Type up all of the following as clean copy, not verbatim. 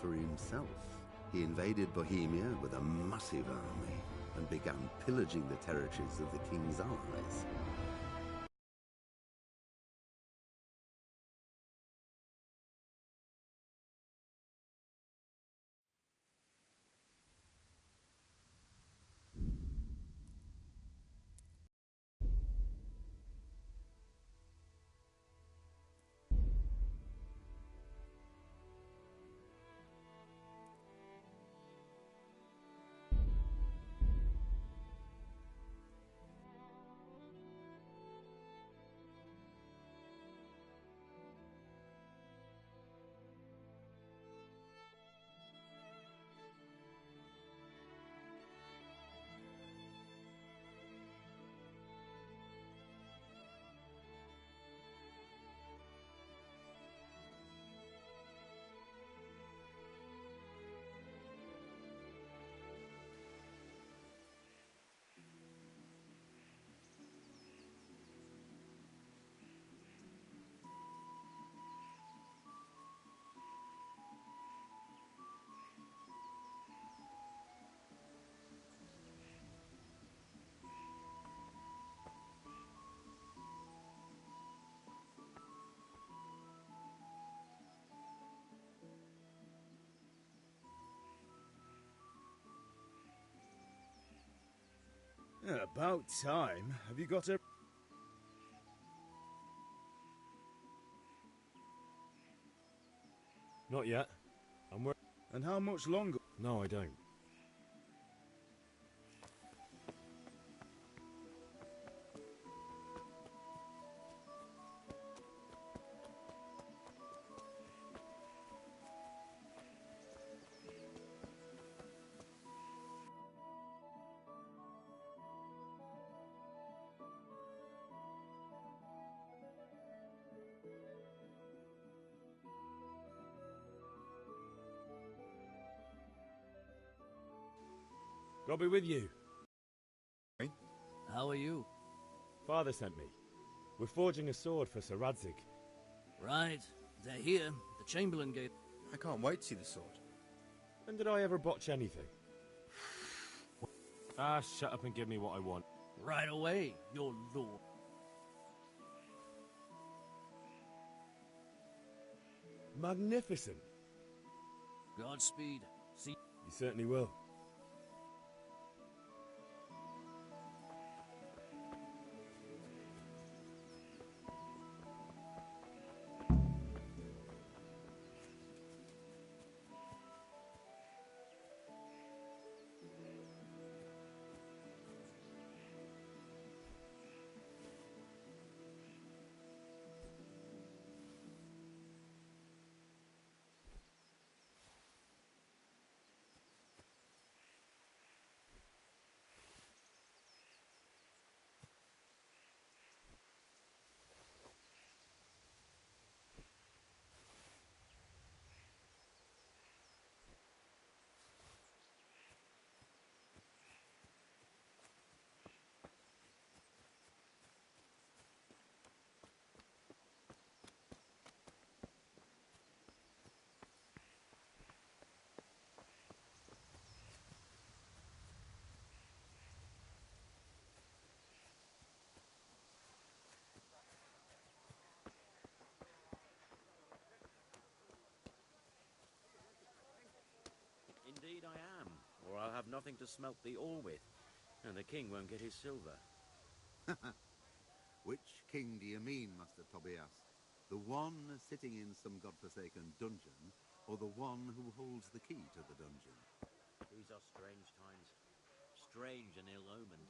for himself. He invaded Bohemia with a massive army and began pillaging the territories of the king's allies. Yeah, about time. Have you got a... Not yet. And how much longer? No, I don't. God be with you. How are you? Father sent me. We're forging a sword for Sir Radzig. Right. They're here. The Chamberlain gave... I can't wait to see the sword. When did I ever botch anything? Ah, shut up and give me what I want. Right away, your lord. Magnificent. Godspeed. See... You certainly will. Indeed I am, or I'll have nothing to smelt the ore with, and the king won't get his silver. Which king do you mean, Master Tobias? The one sitting in some godforsaken dungeon, or the one who holds the key to the dungeon? These are strange times, strange and ill-omened.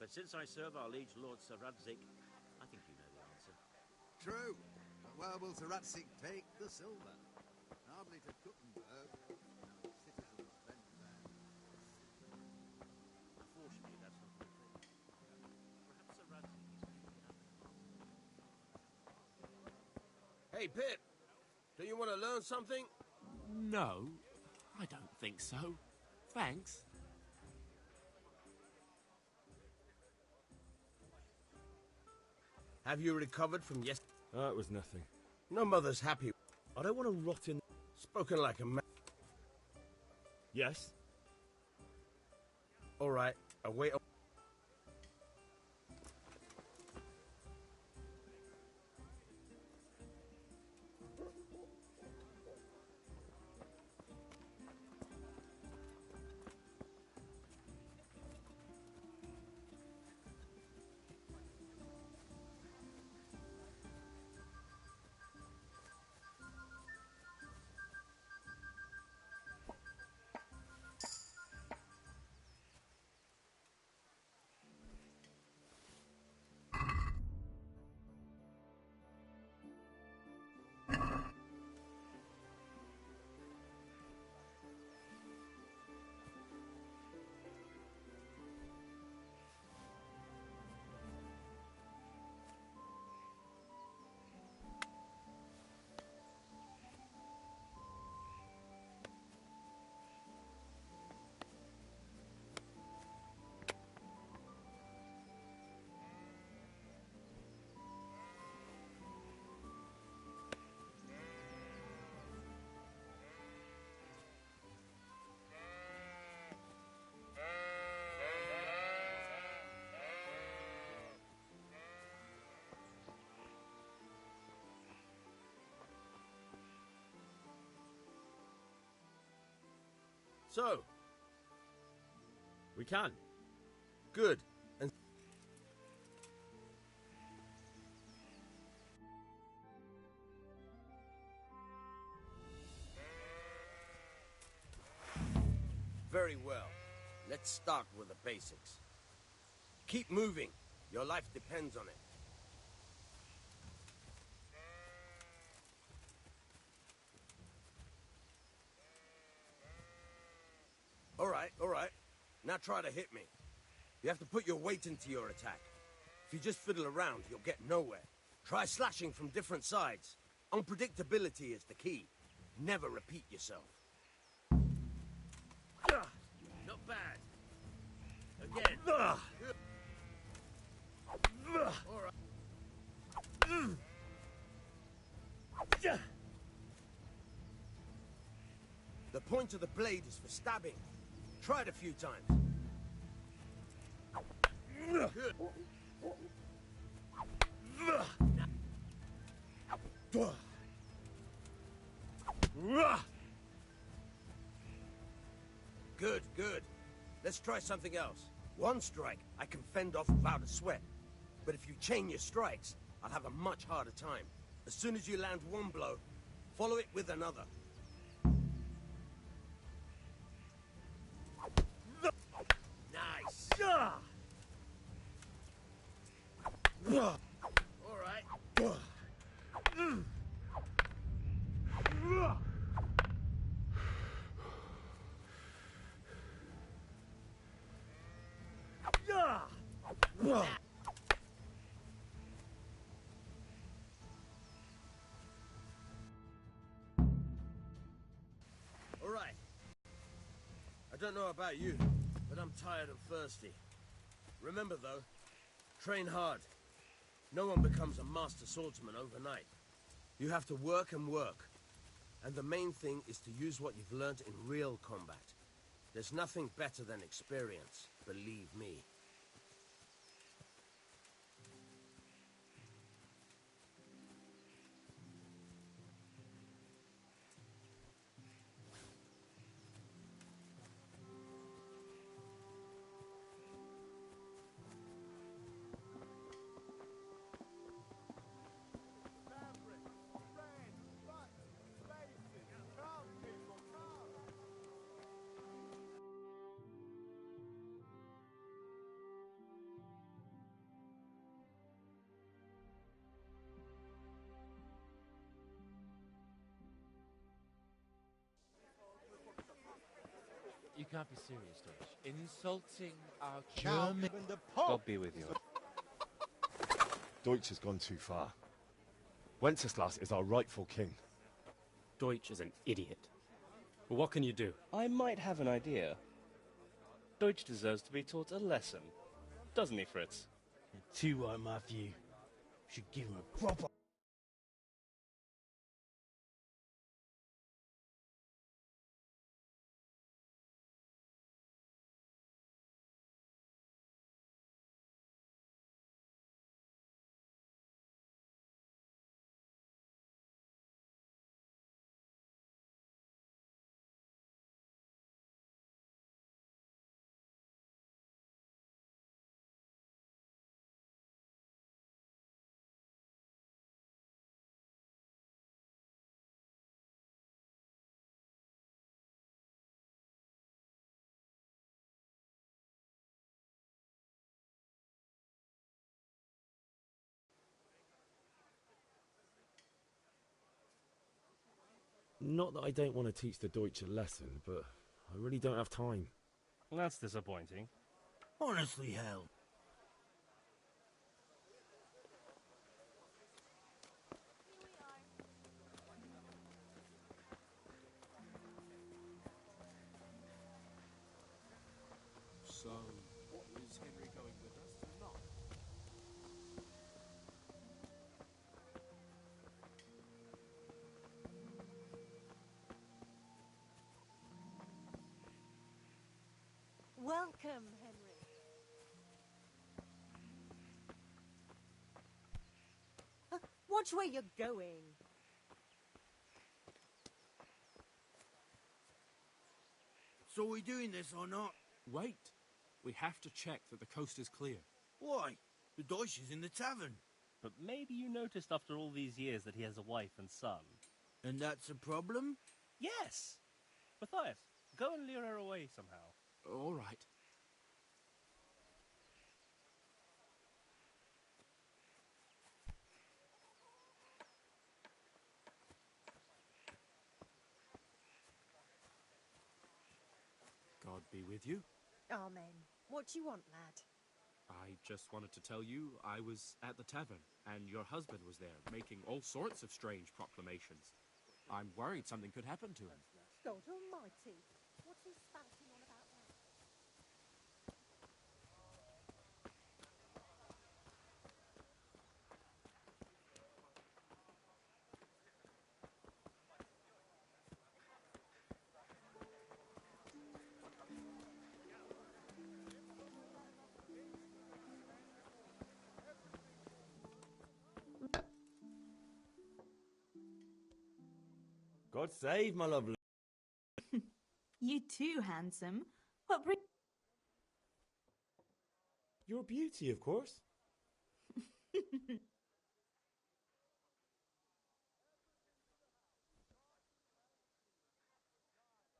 But since I serve our liege lord Sir Radzig, I think you know the answer. True, but where will Sir Radzig take the silver? Hardly to Kuttenberg. Citizens spend there. Unfortunately, that's not the case. Perhaps Sir Radzig is keeping up the party. Hey, Pip, do you want to learn something? No, I don't think so. Thanks. Have you recovered from Oh, it was nothing. No mother's happy. I don't want to rot in... Spoken like a man. Yes? All right, I'll wait. So, We can. good. And very well. Let's start with the basics. Keep moving. Your life depends on it. All right. Now try to hit me. You have to put your weight into your attack. If you just fiddle around, you'll get nowhere. Try slashing from different sides. Unpredictability is the key. Never repeat yourself. Not bad. Again. All right. The point of the blade is for stabbing. Try it a few times. Good. Good. Let's try something else. One strike I can fend off without a sweat. But if you chain your strikes, I'll have a much harder time. As soon as you land one blow, follow it with another. Nice. All right. All right. I don't know about you, but I'm tired and thirsty. Remember, though, train hard. No one becomes a master swordsman overnight. You have to work and work. And the main thing is to use what you've learned in real combat. There's nothing better than experience, believe me. You can't be serious, Deutsch. Insulting our German... God be with you. Deutsch has gone too far. Wenceslas is our rightful king. Deutsch is an idiot. But what can you do? I might have an idea. Deutsch deserves to be taught a lesson. Doesn't he, Fritz? Too right, Matthew. Should give him a proper Not that I don't want to teach the Deutsch a lesson, but I really don't have time. That's disappointing. Honestly, hell. So, is Henry going with us or not? Welcome, Henry. Watch where you're going. So are we doing this or not? Wait. We have to check that the coast is clear. Why? The Deutsch is in the tavern. But maybe you noticed after all these years that he has a wife and son. And that's a problem? Yes! Matthias, go and lure her away somehow. All right. God be with you. Amen. What do you want, lad? I just wanted to tell you I was at the tavern, and your husband was there, making all sorts of strange proclamations. I'm worried something could happen to him. God almighty. What's he spouting on about now? God save my lovely. You too, handsome. What bring... Your beauty, of course.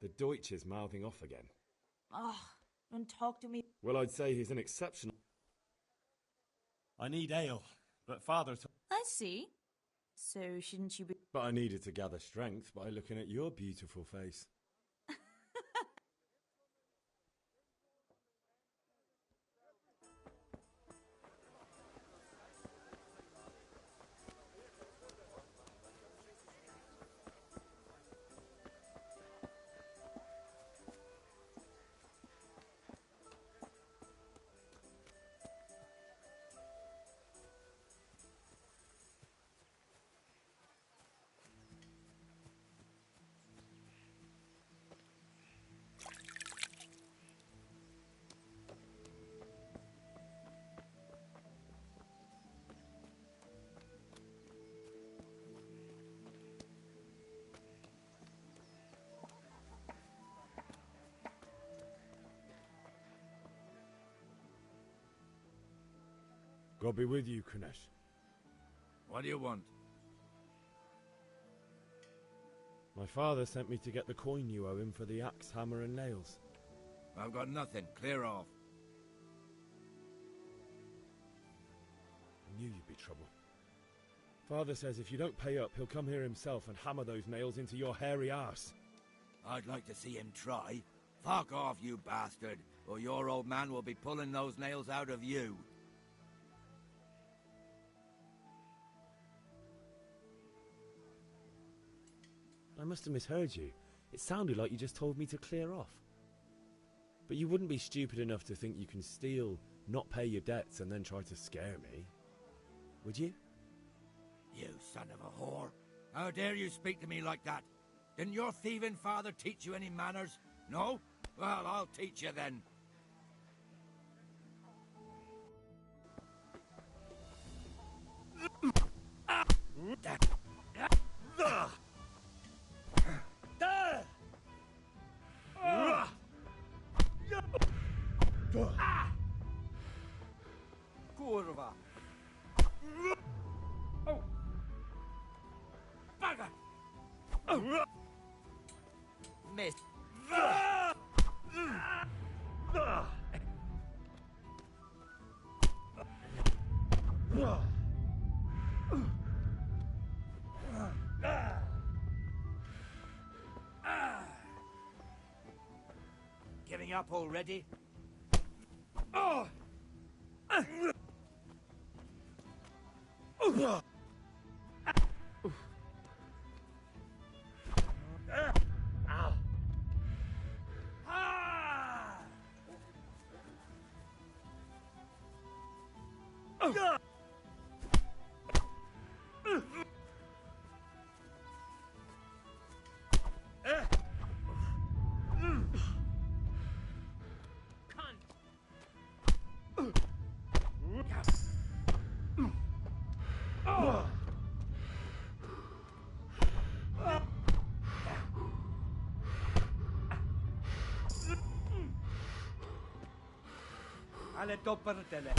The Deutsch is mouthing off again. Oh, don't talk to me. Well, I'd say he's an exceptional... I need ale, but father... I see. So shouldn't you be... But I needed to gather strength by looking at your beautiful face. God be with you, Kunesh. What do you want? My father sent me to get the coin you owe him for the axe, hammer and nails. I've got nothing. Clear off. I knew you'd be trouble. Father says if you don't pay up, he'll come here himself and hammer those nails into your hairy arse. I'd like to see him try. Fuck off, you bastard, or your old man will be pulling those nails out of you. I must have misheard you. It sounded like you just told me to clear off. But you wouldn't be stupid enough to think you can steal, not pay your debts, and then try to scare me. Would you? You son of a whore. How dare you speak to me like that? Didn't your thieving father teach you any manners? No? Well, I'll teach you then. Kurwa! Oh! Bugger! Miss! giving up already? Alle doppertele.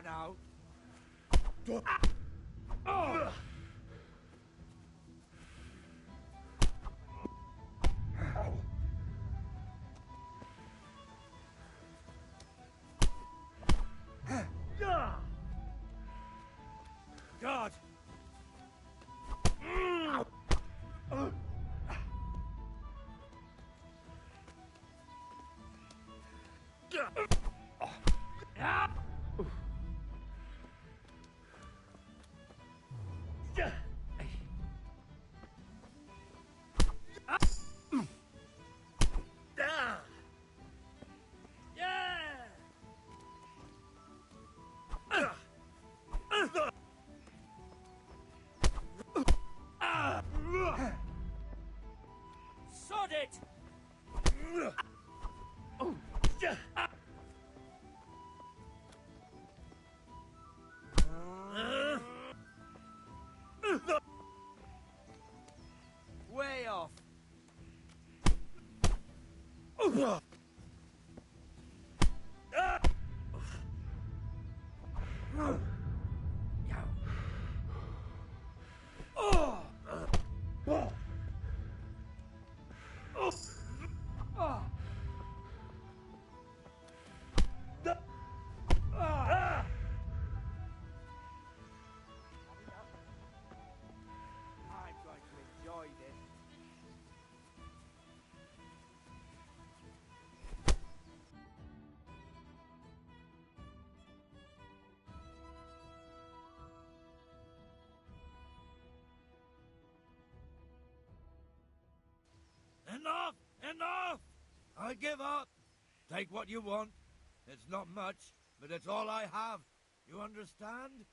Now. God! Sod it! Way off. I'm going to enjoy this. Enough! Enough! I give up. Take what you want. It's not much, but it's all I have. You understand?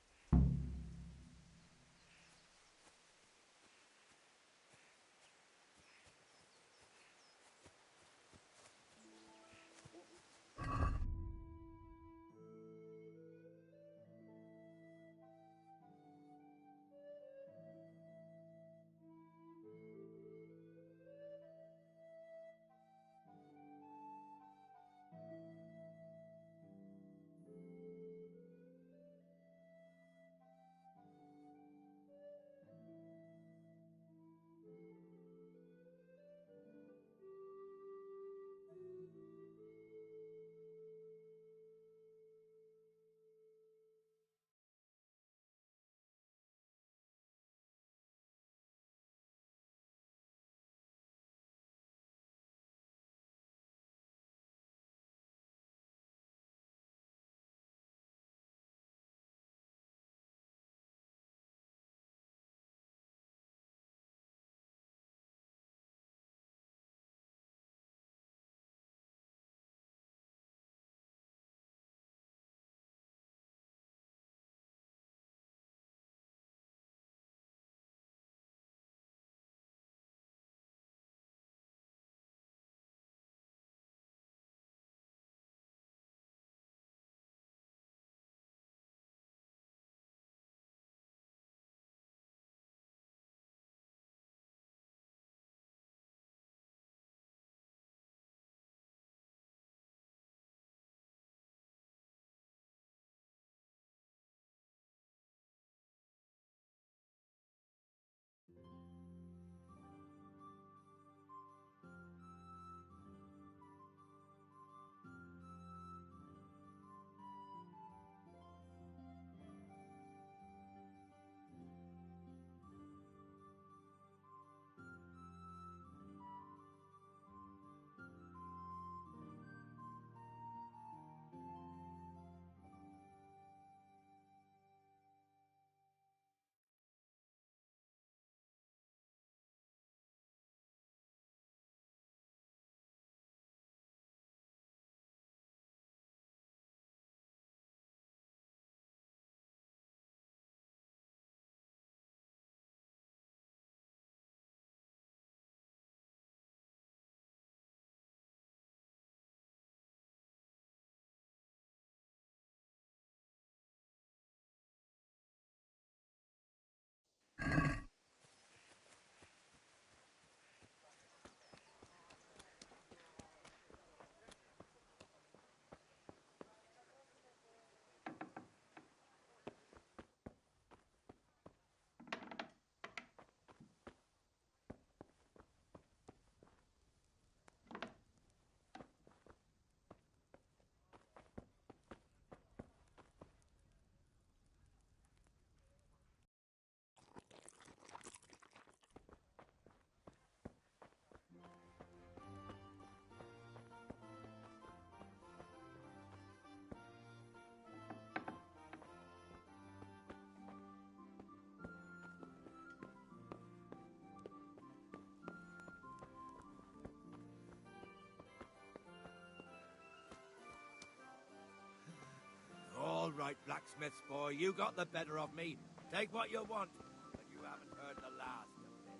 right, blacksmith's boy. You got the better of me. Take what you want, but you haven't heard the last of this.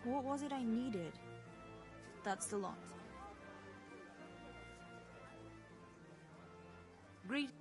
What was it I needed? That's the lot. Greet.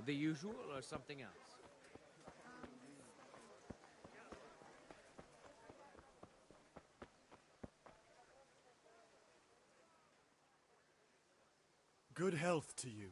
The usual or something else? Good health to you.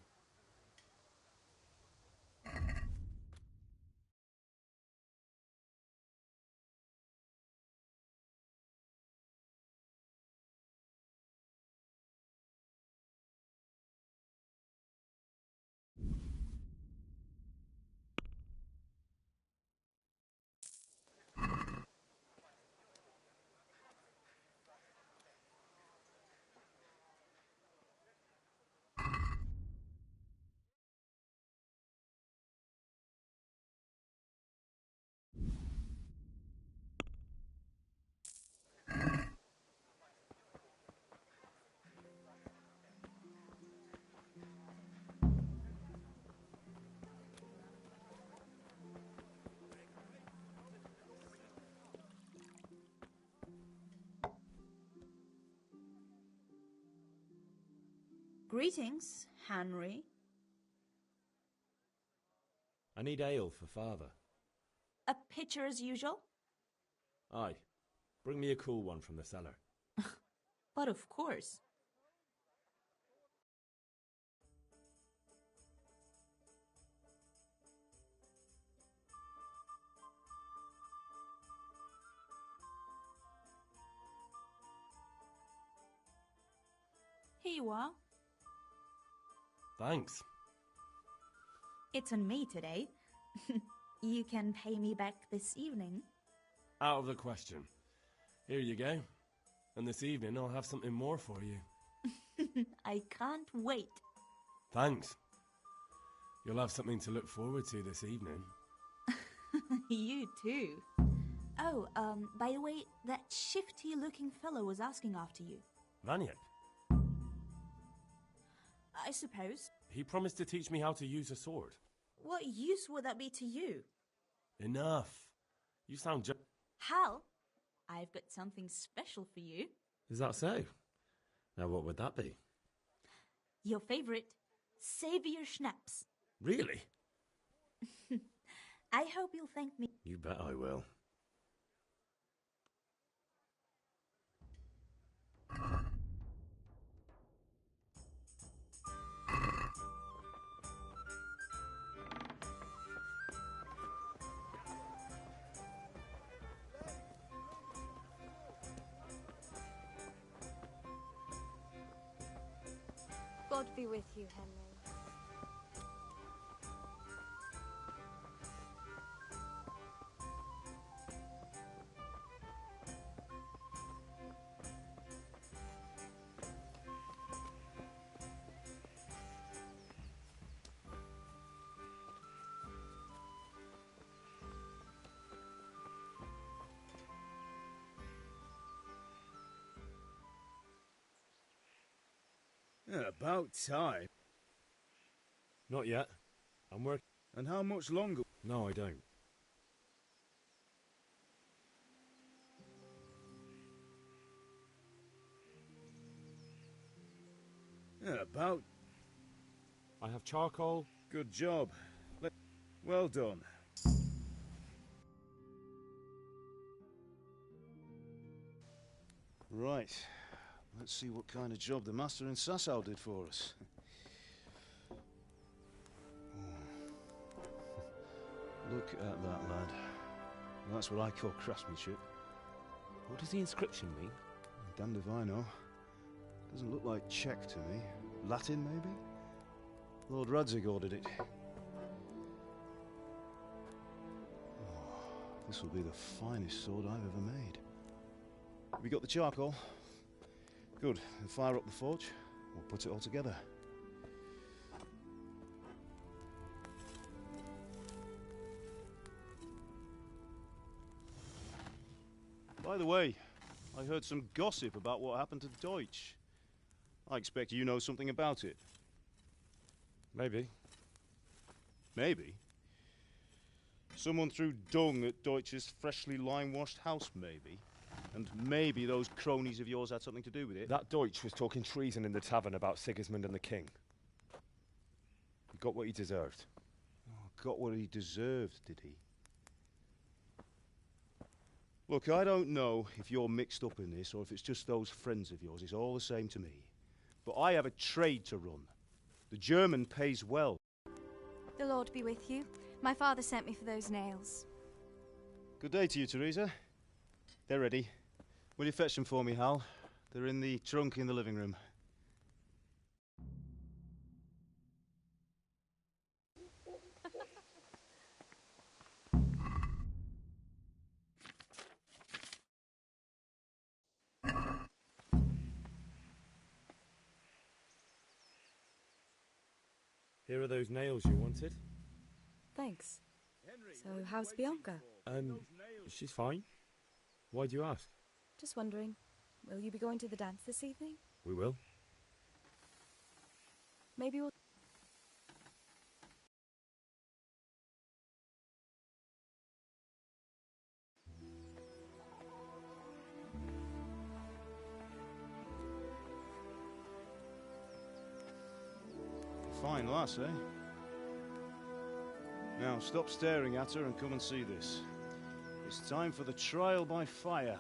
Greetings, Henry. I need ale for father. A pitcher as usual? Aye. Bring me a cool one from the cellar. But of course. Here you are. Thanks. It's on me today. You can pay me back this evening. Out of the question. Here you go. And this evening I'll have something more for you. I can't wait. Thanks. You'll have something to look forward to this evening. You too. Oh, by the way, that shifty-looking fellow was asking after you. Vaniak. I suppose. He promised to teach me how to use a sword. What use would that be to you? Enough. You sound Hal, I've got something special for you. Is that so? Now what would that be? Your favorite, Savior Schnapps. Really? I hope you'll thank me. You bet I will. God be with you, Henry. Yeah, about time. Not yet. I'm working. And how much longer? No, I don't. Yeah, about. I have charcoal. Good job. Well done. Right. Let's see what kind of job the master in Sasau did for us. Look at that, lad. That's what I call craftsmanship. What does the inscription mean? Damned if I know. Doesn't look like Czech to me. Latin, maybe? Lord Radzig ordered it. Oh, this will be the finest sword I've ever made. Have you got the charcoal? Good. Then fire up the forge. We'll put it all together. By the way, I heard some gossip about what happened to Deutsch. I expect you know something about it. Maybe. Maybe? Someone threw dung at Deutsch's freshly lime-washed house, maybe? And maybe those cronies of yours had something to do with it? That Deutsch was talking treason in the tavern about Sigismund and the king. He got what he deserved. Oh, got what he deserved, did he? Look, I don't know if you're mixed up in this or if it's just those friends of yours. It's all the same to me. But I have a trade to run. The German pays well. The Lord be with you. My father sent me for those nails. Good day to you, Teresa. They're ready. Will you fetch them for me, Hal? They're in the trunk in the living room. Here are those nails you wanted. Thanks. So, how's Bianca? She's fine. Why do you ask? Just wondering, will you be going to the dance this evening? We will. Maybe we'll... Fine lass, eh? Now, stop staring at her and come and see this. It's time for the trial by fire.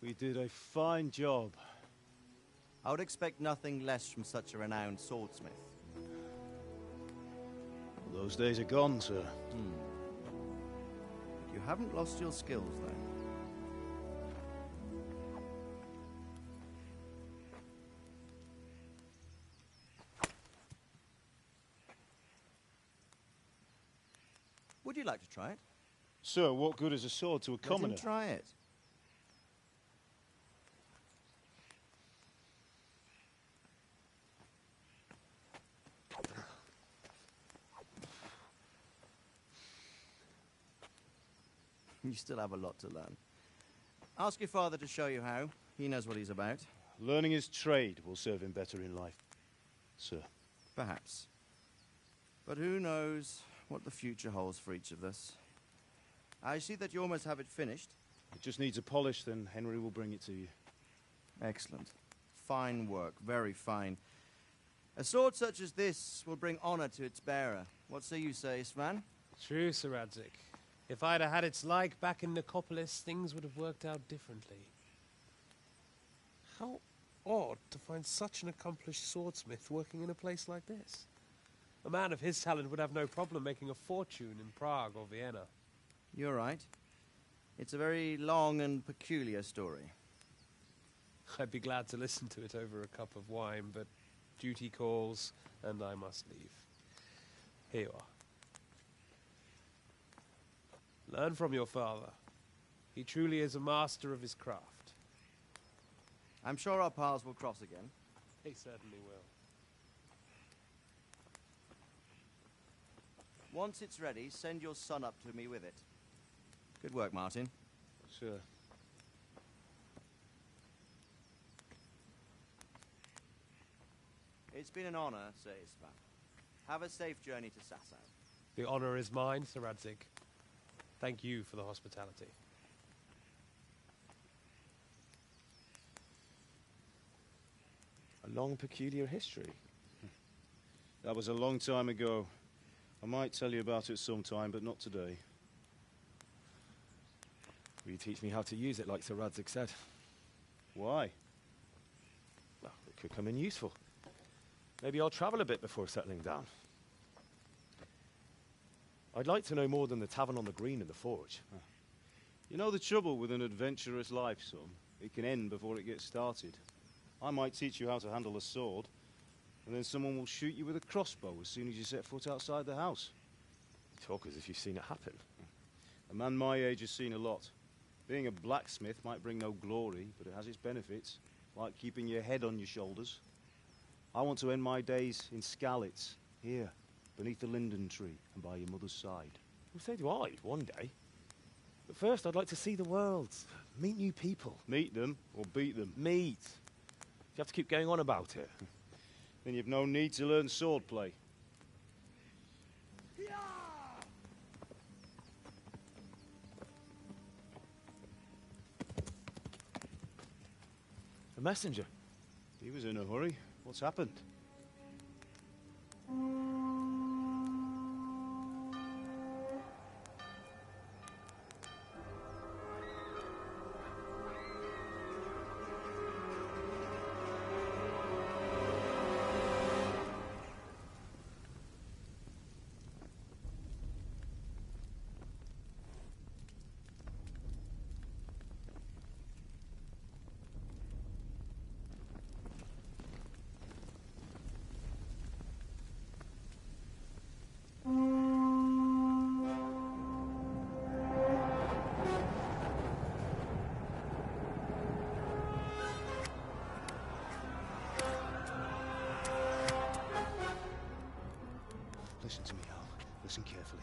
We did a fine job. I would expect nothing less from such a renowned swordsmith. Those days are gone, sir. You haven't lost your skills, though. Would you like to try it? Sir, what good is a sword to a commoner? Let him try it. You still have a lot to learn. Ask your father to show you how. He knows what he's about. Learning his trade will serve him better in life, sir. Perhaps. But who knows what the future holds for each of us. I see that you almost have it finished. It just needs a polish, then Henry will bring it to you. Excellent. Fine work. Very fine. A sword such as this will bring honor to its bearer. What say you, Sir Istvan? True, Sir Radzig. If I'd have had its like back in Nicopolis, things would have worked out differently. How odd to find such an accomplished swordsmith working in a place like this. A man of his talent would have no problem making a fortune in Prague or Vienna. You're right. It's a very long and peculiar story. I'd be glad to listen to it over a cup of wine, but duty calls, and I must leave. Here you are. Learn from your father. He truly is a master of his craft. I'm sure our paths will cross again. They certainly will. Once it's ready, send your son up to me with it. Good work, Martin. Sure. It's been an honor, Sir Istvan. Have a safe journey to Sasau. The honor is mine, Sir Radzik. Thank you for the hospitality. A long, peculiar history. That was a long time ago. I might tell you about it sometime, but not today. Will you teach me how to use it like Sir Radzik said? Why? Well, it could come in useful. Maybe I'll travel a bit before settling down. I'd like to know more than the tavern on the green and the forge. You know the trouble with an adventurous life, son? It can end before it gets started. I might teach you how to handle a sword, and then someone will shoot you with a crossbow as soon as you set foot outside the house. You talk as if you've seen it happen. A man my age has seen a lot. Being a blacksmith might bring no glory, but it has its benefits, like keeping your head on your shoulders. I want to end my days in Skalitz, here, beneath the linden tree and by your mother's side. Well, so do I, one day. But first, I'd like to see the world, meet new people. Meet them or beat them? Meet. You have to keep going on about it. Then you've no need to learn swordplay. A messenger. He was in a hurry. What's happened? Listen to me, Al. Listen carefully.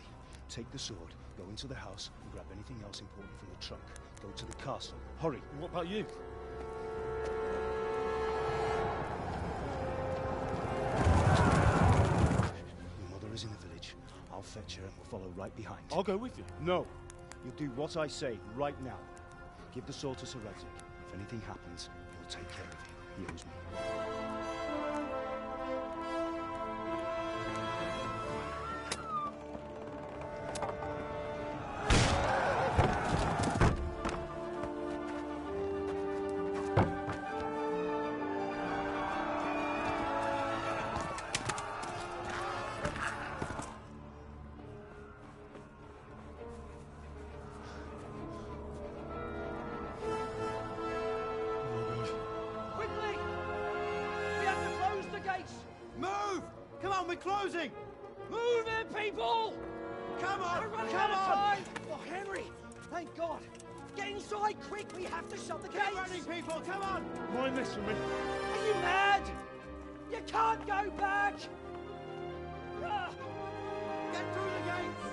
Take the sword, go into the house, and grab anything else important from the trunk. Go to the castle. Hurry. And what about you? Your mother is in the village. I'll fetch her and we'll follow right behind. I'll go with you. No. You'll do what I say right now. Give the sword to Sir Radzik. If anything happens, he'll take care of you. He owes me. Quickly! We have to close the gates! Move! Come on, we're closing! Move it, people! Come on! We're running Come out of on! time! Oh, Henry! Thank God! Get inside, quick! We have to shut the gates! Keep running, people! Come on! Mind this for me. Are you mad? You can't go back! Ah! Get through the gates!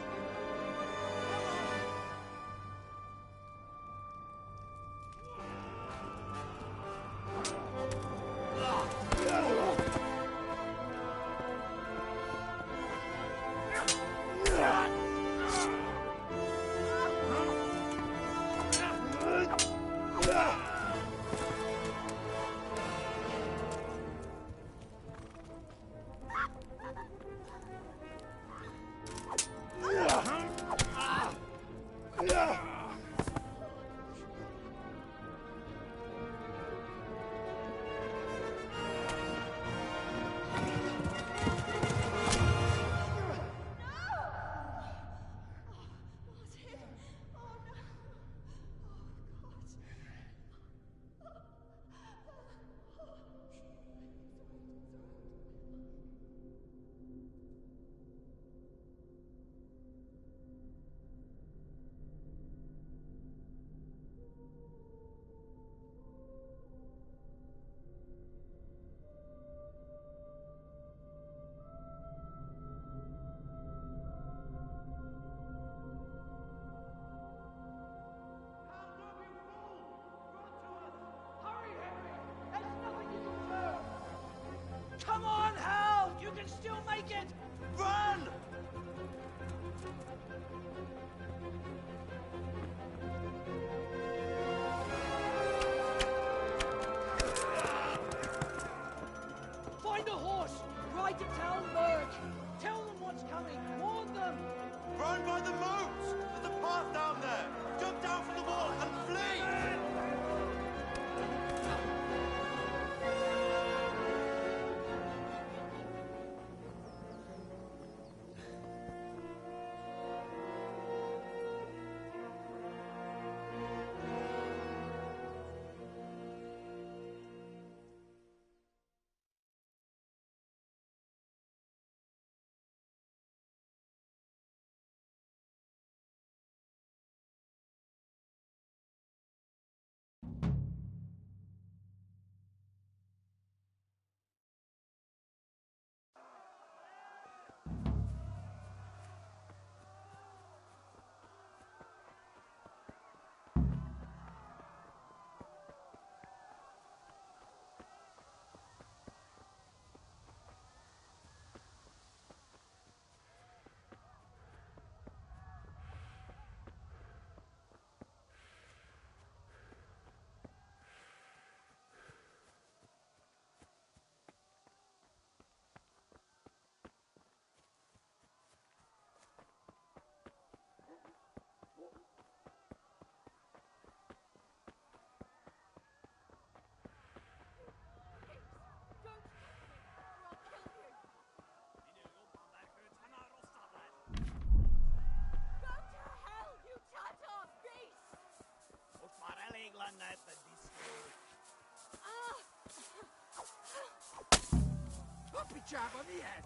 picsába, mi ez?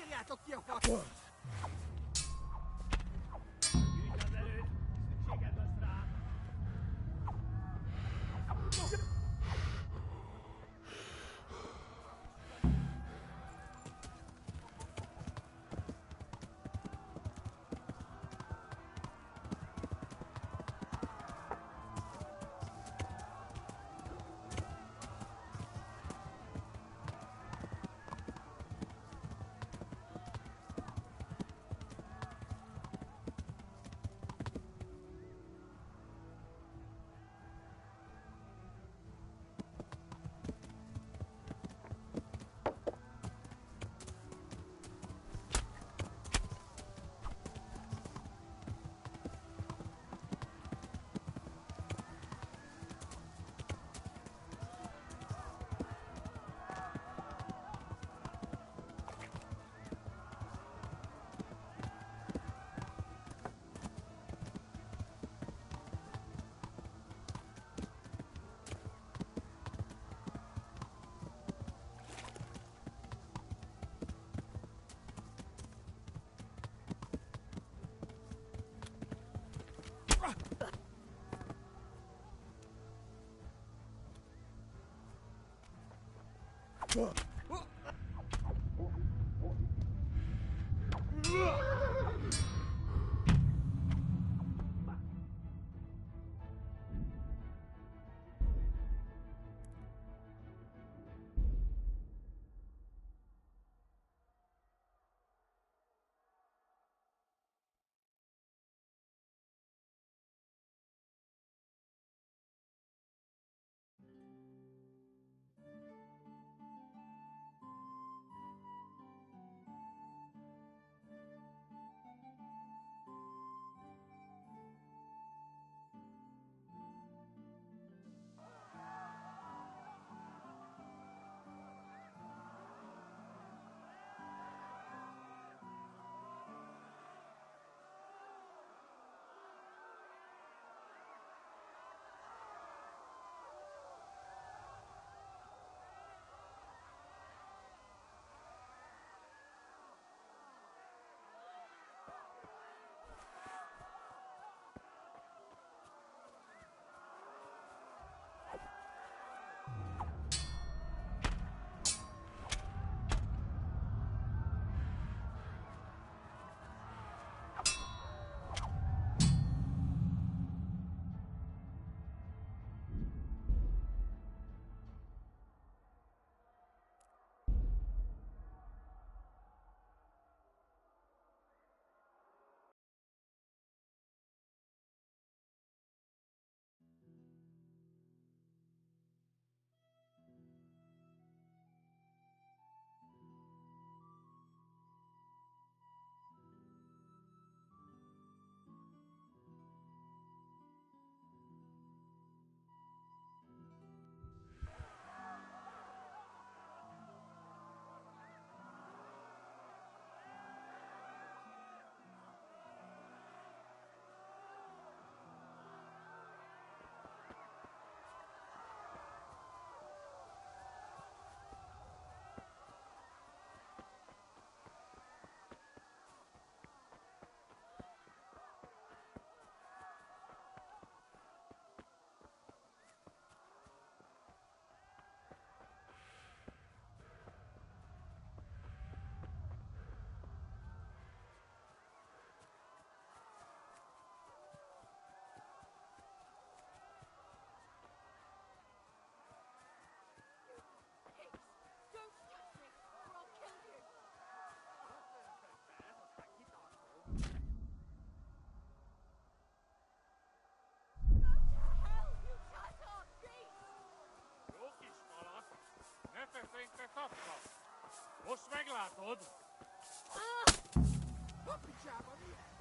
Írjátok ki a fatot! Gyűjts az erőt! Szükséged lesz rám! Te kapsz! Most meglátod! A picsába, mi ez?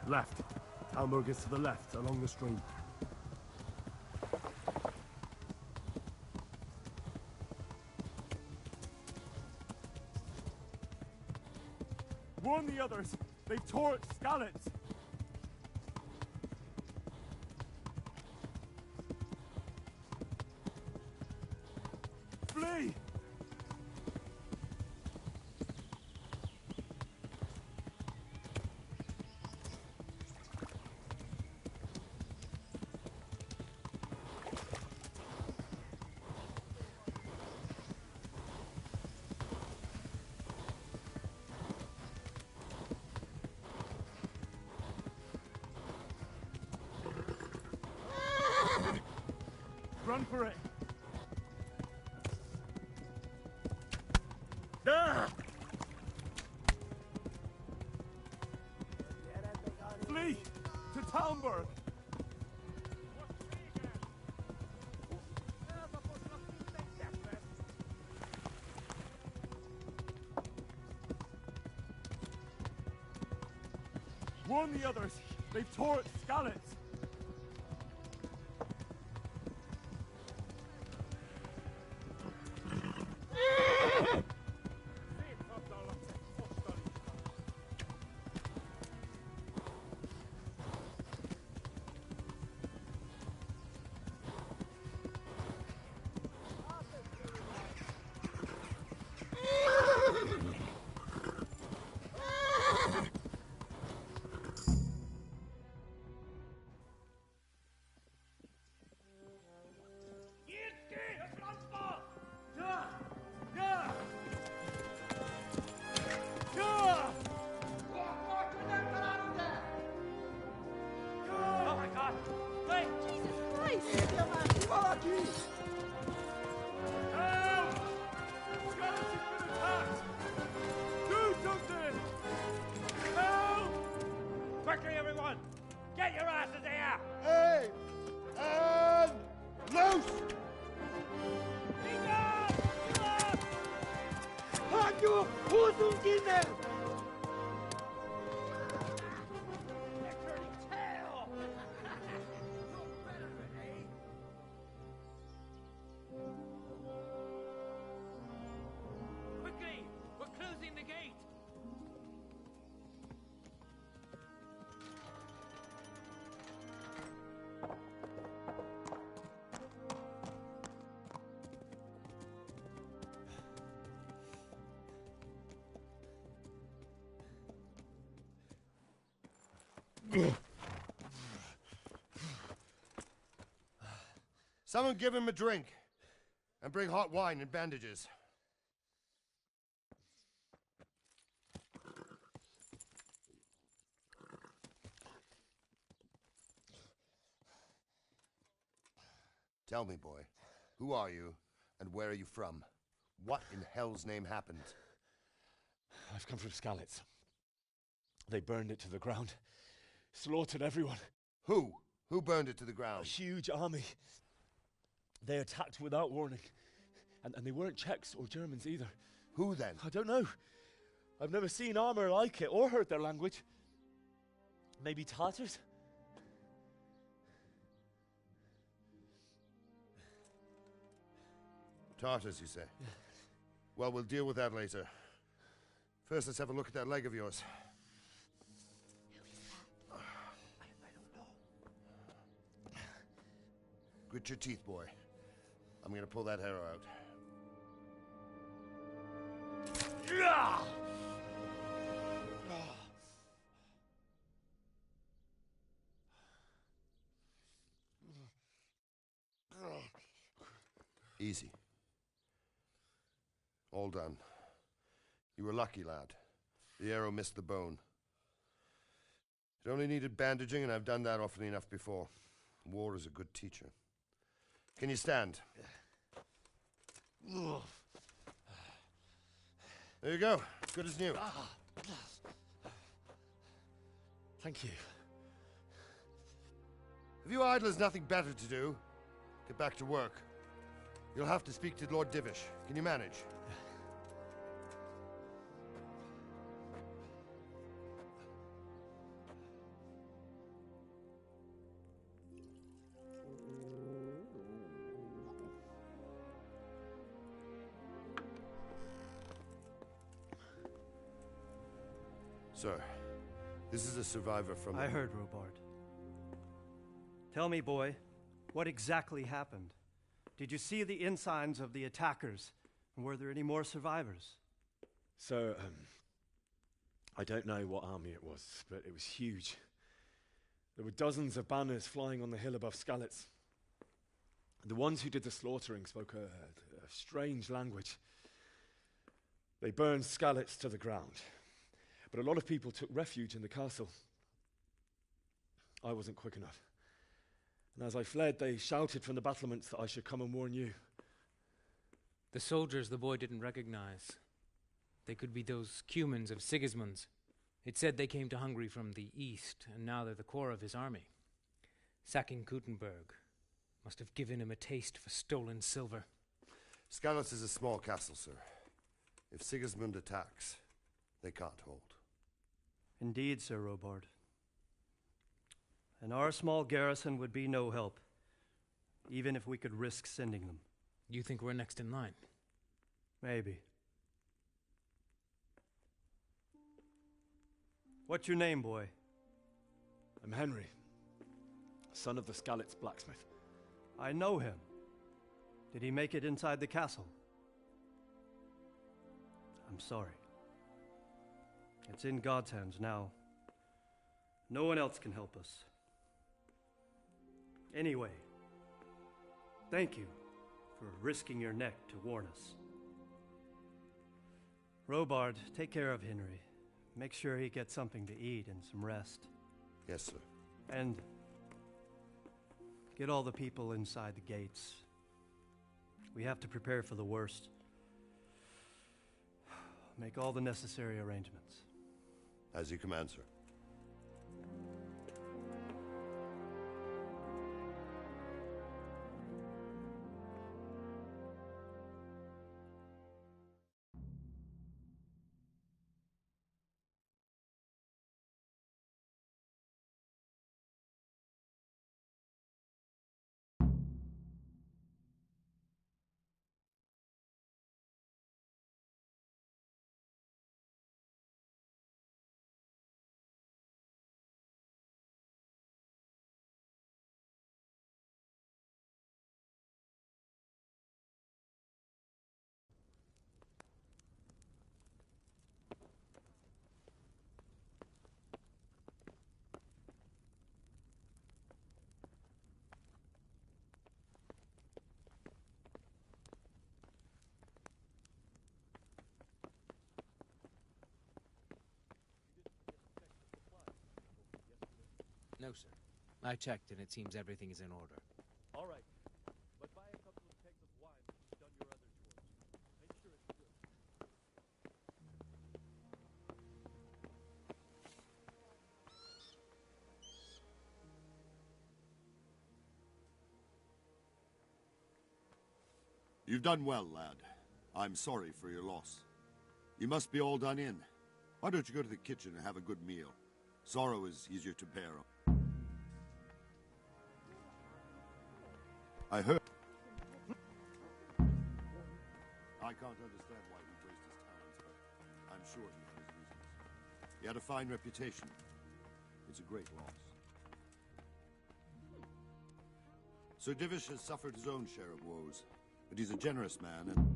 Left. Talmberg is to the left, along the stream. Warn the others! They've tore at Skalitz! Flee! Run for it! Ah! Flee! To Talmberg! Warn the others! They've tore at Skalitz! Quickly, everyone! Get your asses here! Hey! And loose! Halt you! Hosenkinder! Quickly! We're closing the gate! Someone give him a drink. And bring hot wine and bandages. Tell me, boy, who are you, and where are you from? What in hell's name happened? I've come from Skalitz. They burned it to the ground. Slaughtered everyone. Who? Who burned it to the ground? A huge army. They attacked without warning. And they weren't Czechs or Germans either. Who then? I don't know. I've never seen armor like it or heard their language. Maybe Tatars? Tartars, you say? Yeah. Well, we'll deal with that later. First, let's have a look at that leg of yours. I don't know. Grit your teeth, boy. I'm gonna pull that arrow out. Easy. All done. You were lucky, lad. The arrow missed the bone. It only needed bandaging, and I've done that often enough before. War is a good teacher. Can you stand? There you go. Good as new. Thank you. If you idlers nothing better to do, get back to work. You'll have to speak to Lord Divish. Can you manage? Sir, this is a survivor from... I heard, Robard. Tell me, boy, what exactly happened? Did you see the ensigns of the attackers? And were there any more survivors? So, I don't know what army it was, but it was huge. There were dozens of banners flying on the hill above Skalitz. The ones who did the slaughtering spoke a strange language. They burned Skalitz to the ground, but a lot of people took refuge in the castle. I wasn't quick enough. And as I fled, they shouted from the battlements that I should come and warn you. The soldiers the boy didn't recognize. They could be those Cumans of Sigismund's. It said they came to Hungary from the east, and now they're the core of his army. Sacking Gutenberg must have given him a taste for stolen silver. Skalitz is a small castle, sir. If Sigismund attacks, they can't hold. Indeed, Sir Robard. And our small garrison would be no help, even if we could risk sending them. You think we're next in line? Maybe. What's your name, boy? I'm Henry, son of the Skalitz blacksmith. I know him. Did he make it inside the castle? I'm sorry. It's in God's hands now. No one else can help us. Anyway, thank you for risking your neck to warn us. Robard, take care of Henry. Make sure he gets something to eat and some rest. Yes, sir. And get all the people inside the gates. We have to prepare for the worst. Make all the necessary arrangements. As you command, sir. No, sir. I checked, and it seems everything is in order. All right. But buy a couple of kegs of wine when you've done your other chores. Make sure it's good. You've done well, lad. I'm sorry for your loss. You must be all done in. Why don't you go to the kitchen and have a good meal? Sorrow is easier to bear. I heard... I can't understand why he wasted his talents, but I'm sure he had his reasons. He had a fine reputation. It's a great loss. Sir Divish has suffered his own share of woes, but he's a generous man and...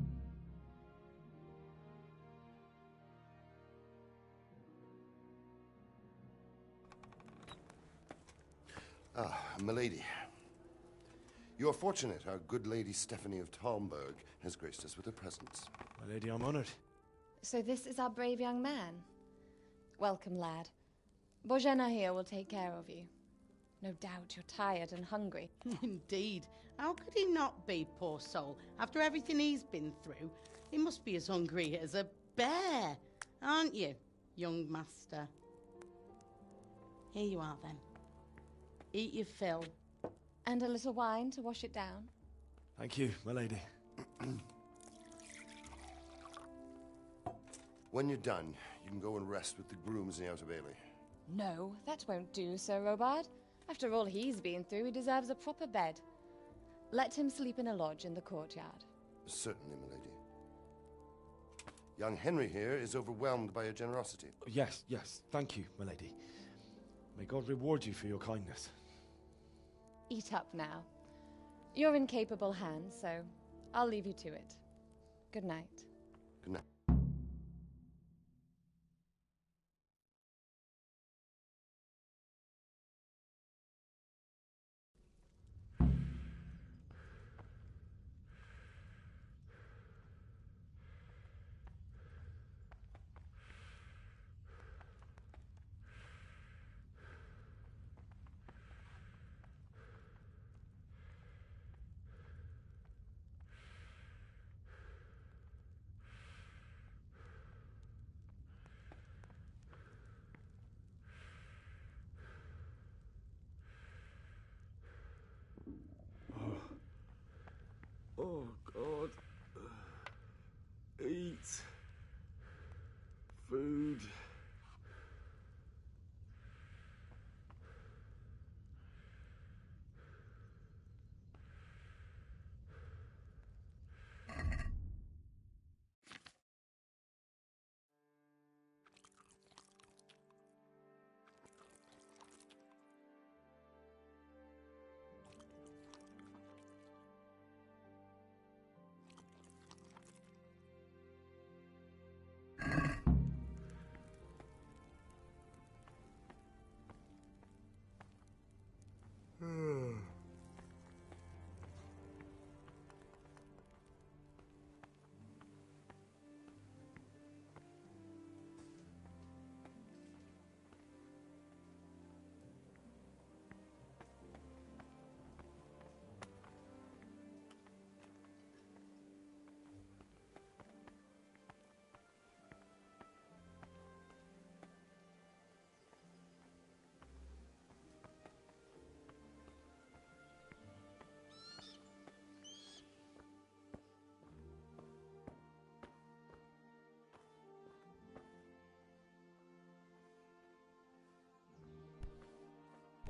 Ah, milady. You are fortunate our good lady Stephanie of Talmberg has graced us with her presence. My lady, I'm honored. So this is our brave young man. Welcome, lad. Bozhena here will take care of you. No doubt you're tired and hungry. Indeed. How could he not be, poor soul? After everything he's been through, he must be as hungry as a bear, aren't you, young master? Here you are, then. Eat your fill. And a little wine to wash it down. Thank you, my lady. When you're done, you can go and rest with the grooms in the Outer Bailey. No, that won't do, Sir Robard. After all he's been through, he deserves a proper bed. Let him sleep in a lodge in the courtyard. Certainly, milady. Young Henry here is overwhelmed by your generosity. Yes, yes, thank you, my lady. May God reward you for your kindness. Eat up now. You're in capable hands, so I'll leave you to it. Good night. Good night. Oh, God. Eat. Food.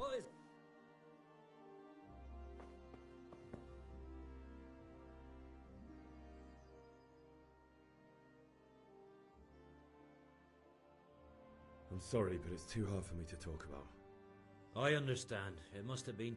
What is... I'm sorry, but it's too hard for me to talk about. I understand. It must have been...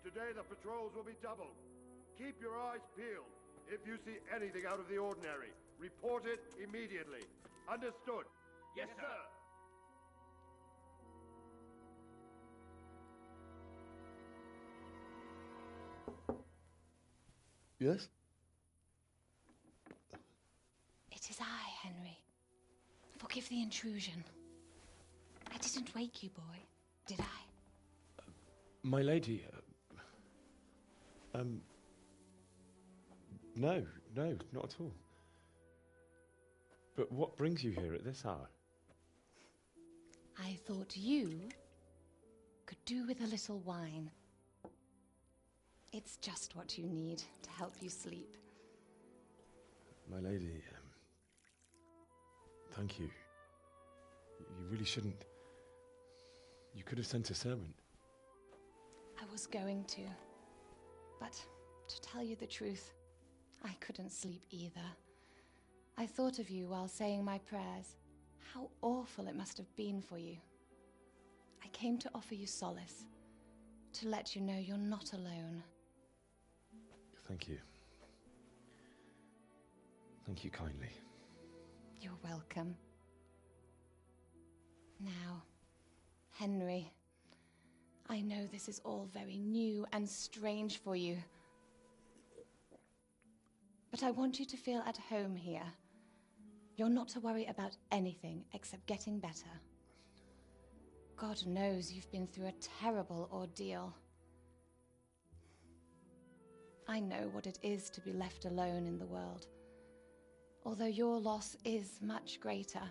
Today the patrols will be doubled. Keep your eyes peeled. If you see anything out of the ordinary, report it immediately. Understood? Yes, sir. Yes? It is I, Henry. Forgive the intrusion. I didn't wake you, boy, did I? My lady, no, not at all. But what brings you here at this hour? I thought you could do with a little wine. It's just what you need to help you sleep. My lady, thank you. You really shouldn't. You could have sent a servant. I was going to. But to tell you the truth, I couldn't sleep either. I thought of you while saying my prayers. How awful it must have been for you. I came to offer you solace, to let you know you're not alone. Thank you. Thank you kindly. You're welcome. Now, Henry, I know this is all very new and strange for you. But I want you to feel at home here. You're not to worry about anything except getting better. God knows you've been through a terrible ordeal. I know what it is to be left alone in the world, although your loss is much greater.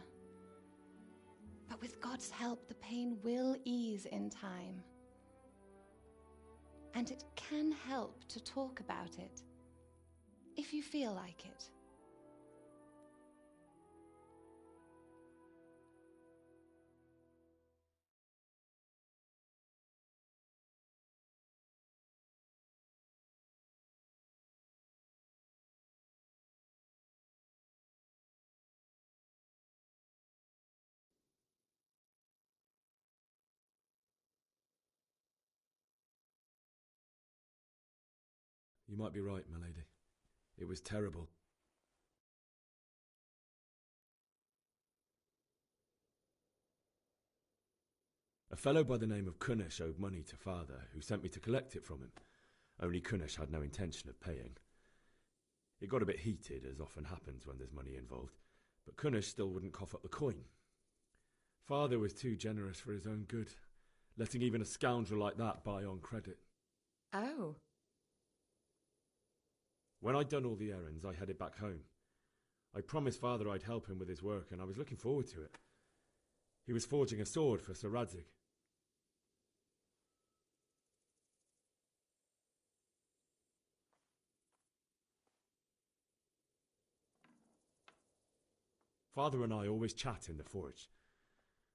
But with God's help, the pain will ease in time. And it can help to talk about it, if you feel like it. You might be right, my lady. It was terrible. A fellow by the name of Kunish owed money to father, who sent me to collect it from him. Only Kunish had no intention of paying. It got a bit heated, as often happens when there's money involved, but Kunish still wouldn't cough up the coin. Father was too generous for his own good, letting even a scoundrel like that buy on credit. Oh. When I'd done all the errands, I headed back home. I promised father I'd help him with his work, and I was looking forward to it. He was forging a sword for Sir Radzig. Father and I always chat in the forge.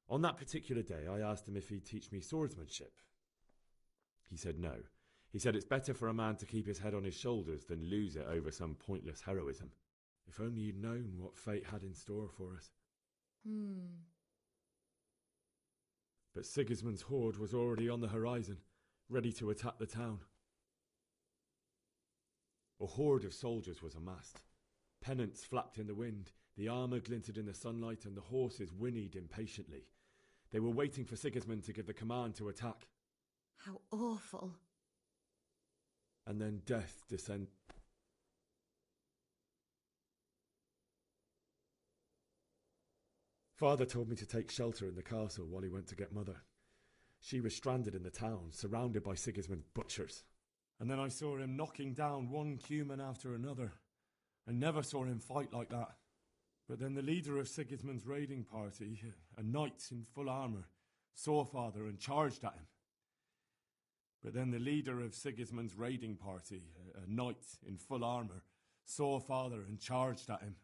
On that particular day, I asked him if he'd teach me swordsmanship. He said no. He said it's better for a man to keep his head on his shoulders than lose it over some pointless heroism. If only you'd known what fate had in store for us. But Sigismund's horde was already on the horizon, ready to attack the town. A horde of soldiers was amassed. Pennants flapped in the wind, the armour glinted in the sunlight, and the horses whinnied impatiently. They were waiting for Sigismund to give the command to attack. How awful. And then death descended. Father told me to take shelter in the castle while he went to get Mother. She was stranded in the town, surrounded by Sigismund's butchers. And then I saw him knocking down one Cuman after another. I never saw him fight like that. But then the leader of Sigismund's raiding party, a knight in full armour, saw Father and charged at him. But then the leader of Sigismund's raiding party, a knight in full armour, saw Father and charged at him.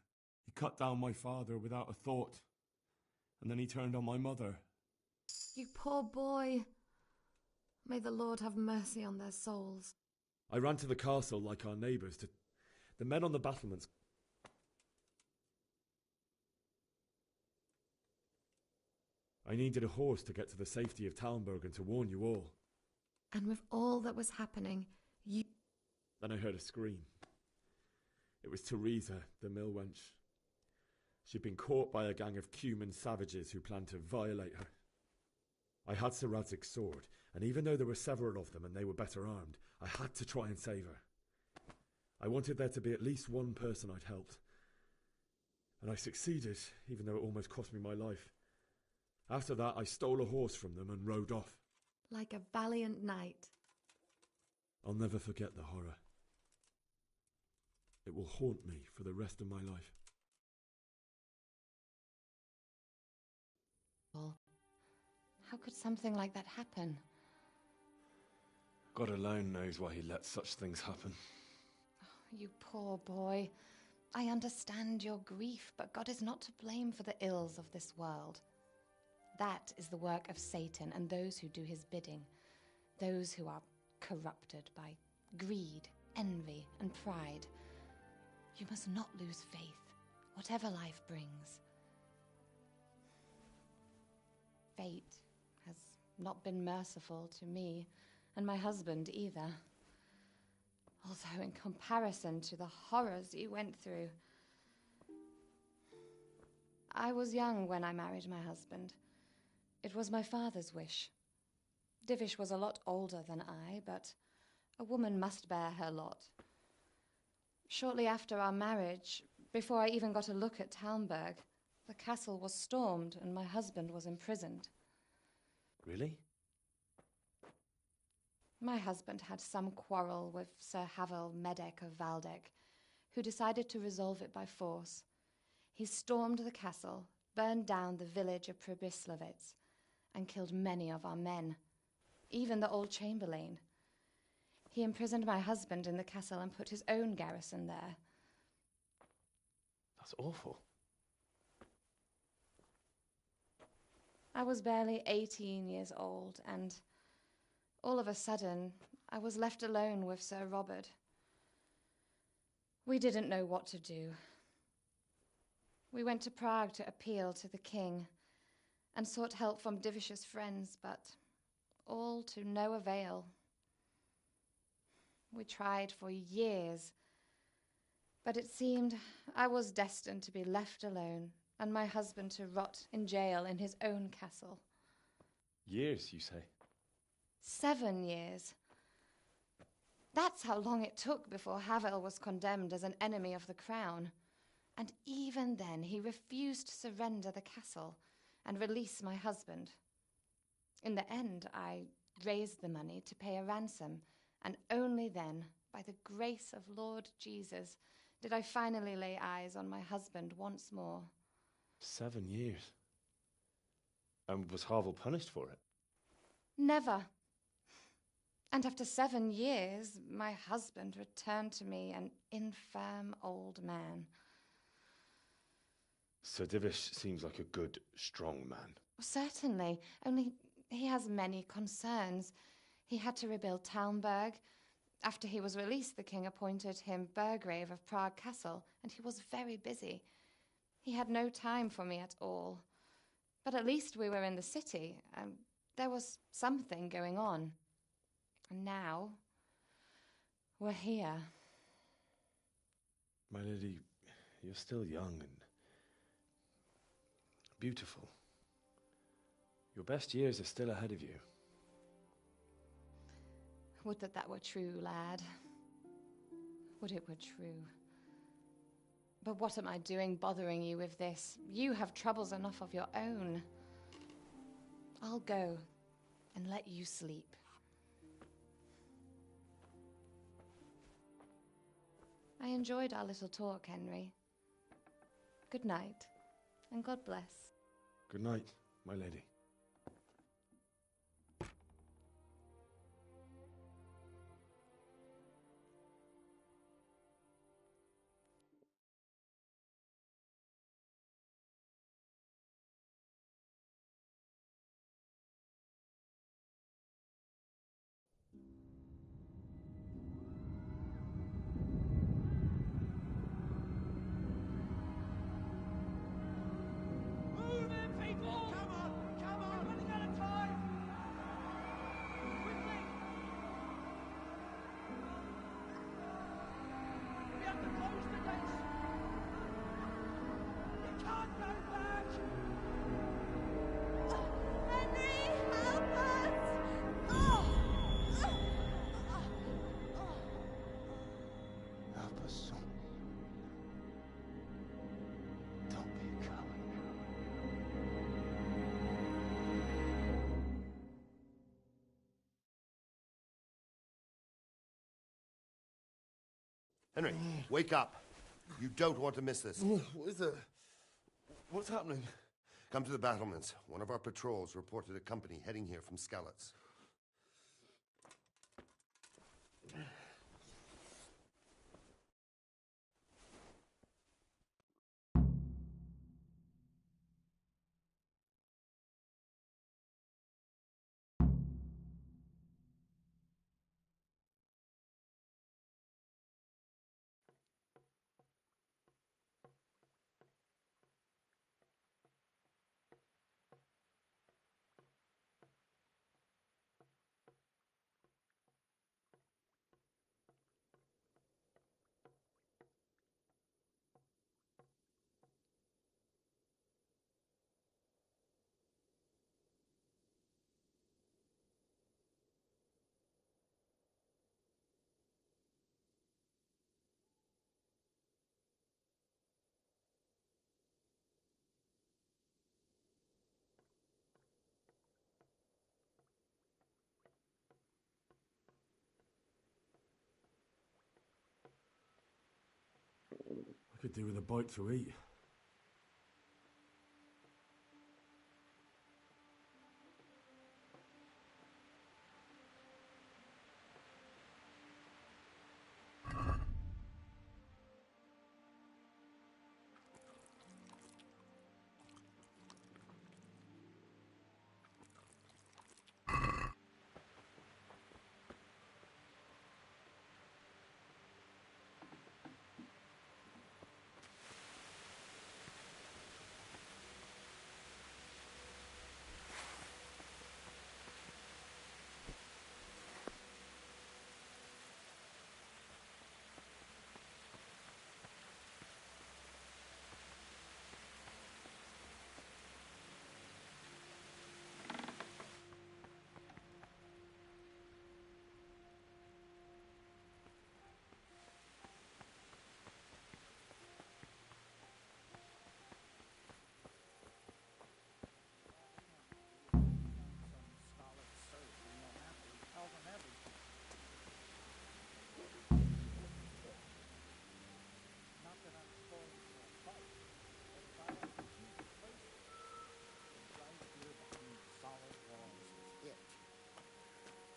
He cut down my father without a thought. And then he turned on my mother. You poor boy. May the Lord have mercy on their souls. I ran to the castle like our neighbours. The men on the battlements. I needed a horse to get to the safety of Talmberg and to warn you all. And with all that was happening, you... Then I heard a scream. It was Teresa, the mill wench. She'd been caught by a gang of Cuman savages who planned to violate her. I had Sir Radzig's sword, and even though there were several of them and they were better armed, I had to try and save her. I wanted there to be at least one person I'd helped. And I succeeded, even though it almost cost me my life. After that, I stole a horse from them and rode off. Like a valiant knight. I'll never forget the horror. It will haunt me for the rest of my life. Well, how could something like that happen? God alone knows why he lets such things happen. Oh, you poor boy. I understand your grief, but God is not to blame for the ills of this world. That is the work of Satan and those who do his bidding, those who are corrupted by greed, envy, and pride. You must not lose faith, whatever life brings. Fate has not been merciful to me, and my husband either. Although in comparison to the horrors you went through. I was young when I married my husband. It was my father's wish. Divish was a lot older than I, but a woman must bear her lot. Shortly after our marriage, before I even got a look at Talmberg, the castle was stormed and my husband was imprisoned. Really? My husband had some quarrel with Sir Havel Medek of Valdek, who decided to resolve it by force. He stormed the castle, burned down the village of Pribyslavitz, and killed many of our men, even the old chamberlain. He imprisoned my husband in the castle and put his own garrison there. That's awful. I was barely 18 years old, and all of a sudden, I was left alone with Sir Robert. We didn't know what to do. We went to Prague to appeal to the king and sought help from Divish's friends, but all to no avail. We tried for years, but it seemed I was destined to be left alone and my husband to rot in jail in his own castle. Years, you say? 7 years. That's how long it took before Havel was condemned as an enemy of the crown. And even then he refused to surrender the castle and release my husband. In the end, I raised the money to pay a ransom, and only then, by the grace of Lord Jesus, did I finally lay eyes on my husband once more. 7 years? And was Havel punished for it? Never. And after 7 years, my husband returned to me an infirm old man. Sir Divish seems like a good, strong man. Certainly, only he has many concerns. He had to rebuild Talmberg. After he was released, the king appointed him Burgrave of Prague Castle, and he was very busy. He had no time for me at all. But at least we were in the city, and there was something going on. And now, we're here. My lady, you're still young and beautiful. Your best years are still ahead of you. Would that that were true, lad. Would it were true. But what am I doing bothering you with this? You have troubles enough of your own. I'll go and let you sleep. I enjoyed our little talk, Henry. Good night, and God bless. Good night, my lady. Move in, people! Come on! We're running out of time! Quickly! We have to close the gates! You can't go back! Henry, help us! Oh! Help us, son. Don't be a coward. Henry, wake up. You don't want to miss this. What is it? What's happening? Come to the battlements. One of our patrols reported a company heading here from Skalitz. Could do with a bite to eat.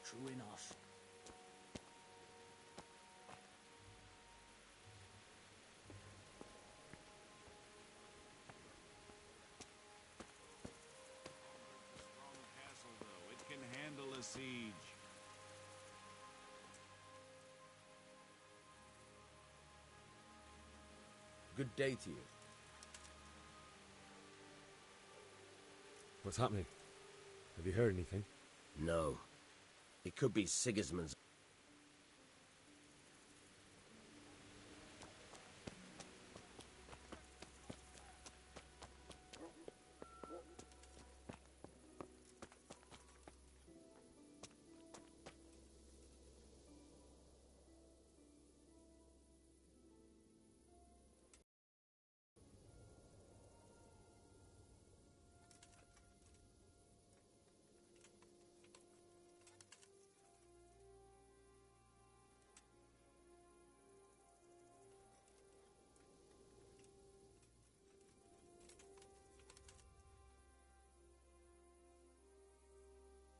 True enough. Strong castle, though. It can handle a siege. Good day to you. What's happening? Have you heard anything? No. It could be Sigismund's.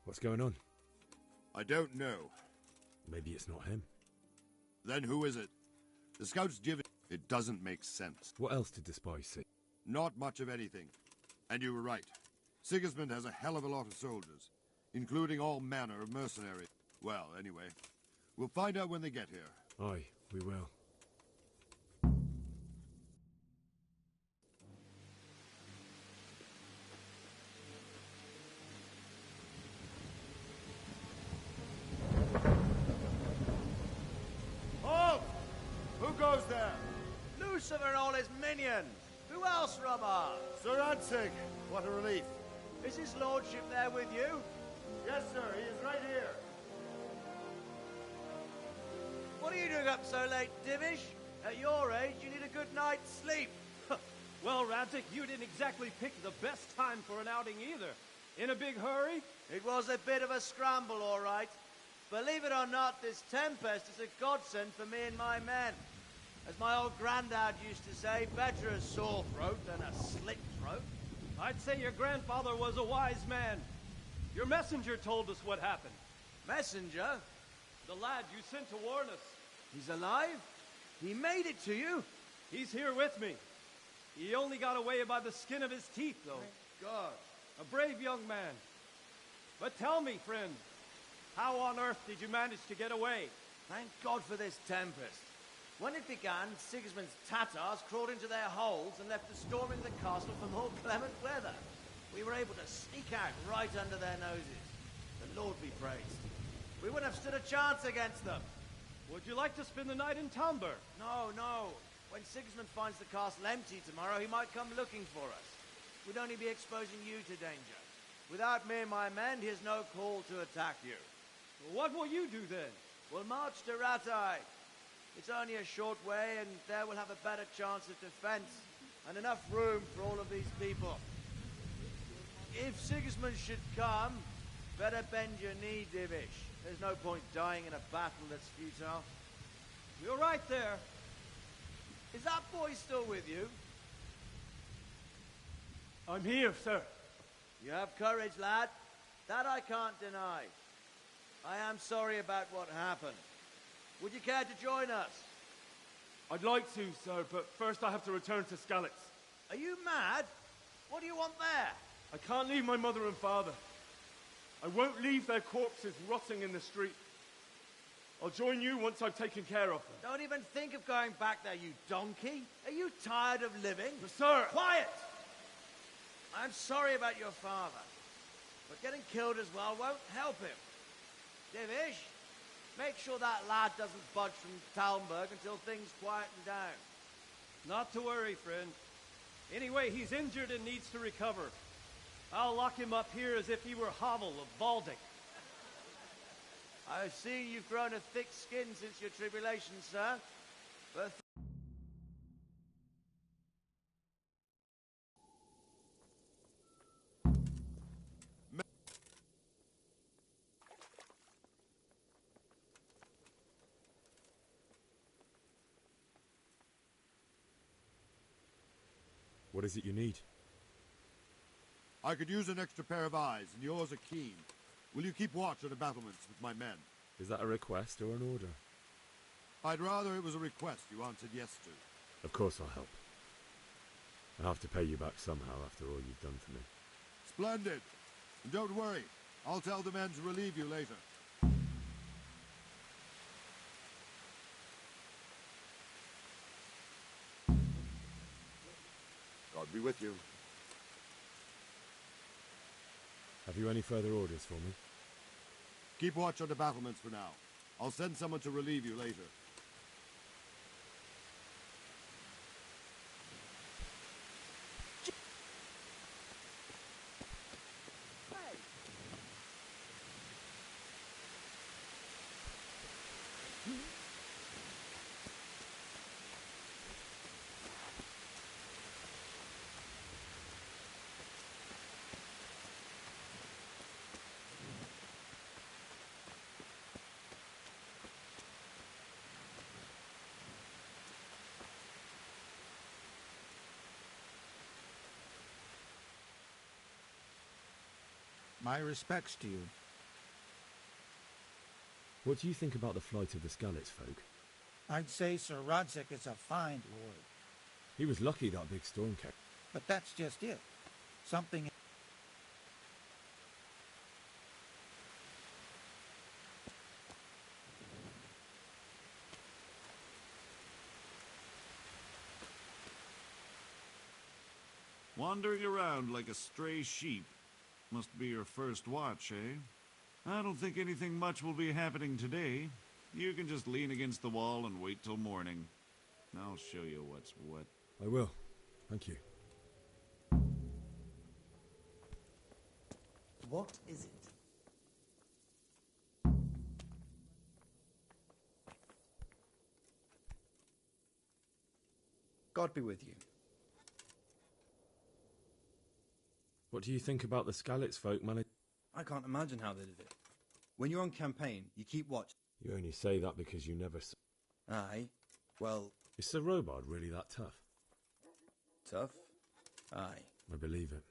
What's going on? I don't know. Maybe it's not him. Then who is it? The scouts give it. It doesn't make sense. What else did the spies say? Not much of anything. And you were right. Sigismund has a hell of a lot of soldiers, including all manner of mercenaries. Well, anyway, we'll find out when they get here. Aye, we will. Halt! Who goes there? Lucifer and all his minions. Who else, Rubber? Sir Ansig, what a relief. Is his lordship there with you? Yes, sir, he is right here. What are you doing up so late, Divish? At your age, you need a good night's sleep. Well, Radzik, you didn't exactly pick the best time for an outing either. In a big hurry? It was a bit of a scramble, all right. Believe it or not, this tempest is a godsend for me and my men. As my old granddad used to say, better a sore throat than a slit throat. I'd say your grandfather was a wise man. Your messenger told us what happened. Messenger? The lad you sent to warn us. He's alive? He made it to you? He's here with me. He only got away by the skin of his teeth, though. Thank God. A brave young man. But tell me, friend, how on earth did you manage to get away? Thank God for this tempest. When it began, Sigismund's Tatars crawled into their holes and left us storming the castle for more clement weather. We were able to sneak out right under their noses. The Lord be praised. We wouldn't have stood a chance against them. Would you like to spend the night in Talmberg? No, no. When Sigismund finds the castle empty tomorrow, he might come looking for us. We'd only be exposing you to danger. Without me and my men, he has no call to attack you. What will you do then? We'll march to Ratai. It's only a short way, and there we'll have a better chance of defense, and enough room for all of these people. If Sigismund should come, better bend your knee, Divish. There's no point dying in a battle that's futile. You're right there. Is that boy still with you? I'm here, sir. You have courage, lad. That I can't deny. I am sorry about what happened. Would you care to join us? I'd like to, sir, but first I have to return to Skalitz. Are you mad? What do you want there? I can't leave my mother and father. I won't leave their corpses rotting in the street. I'll join you once I've taken care of them. Don't even think of going back there, you donkey. Are you tired of living? But sir! Quiet! I'm sorry about your father, but getting killed as well won't help him. Divish, make sure that lad doesn't budge from Talmberg until things quieten down. Not to worry, friend. Anyway, he's injured and needs to recover. I'll lock him up here as if he were Havel of Baldic. I see you've grown a thick skin since your tribulation, sir. But What is it you need? I could use an extra pair of eyes, and yours are keen. Will you keep watch at the battlements with my men? Is that a request or an order? I'd rather it was a request you answered yes to. Of course I'll help. I have to pay you back somehow after all you've done for me. Splendid. And don't worry, I'll tell the men to relieve you later. God be with you. Have you any further orders for me? Keep watch on the battlements for now. I'll send someone to relieve you later. My respects to you. What do you think about the flight of the Skalitz folk? I'd say Sir Rodzik is a fine lord. He was lucky that big storm came. But that's just it. Something... Wandering around like a stray sheep. Must be your first watch, eh? I don't think anything much will be happening today. You can just lean against the wall and wait till morning. I'll show you what's what. I will. Thank you. What is it? God be with you. What do you think about the Skalitz folk, man? I can't imagine how they did it. When you're on campaign, you keep watch. You only say that because you never... Aye. Well... Is Sir Robard really that tough? Tough? Aye. I believe it.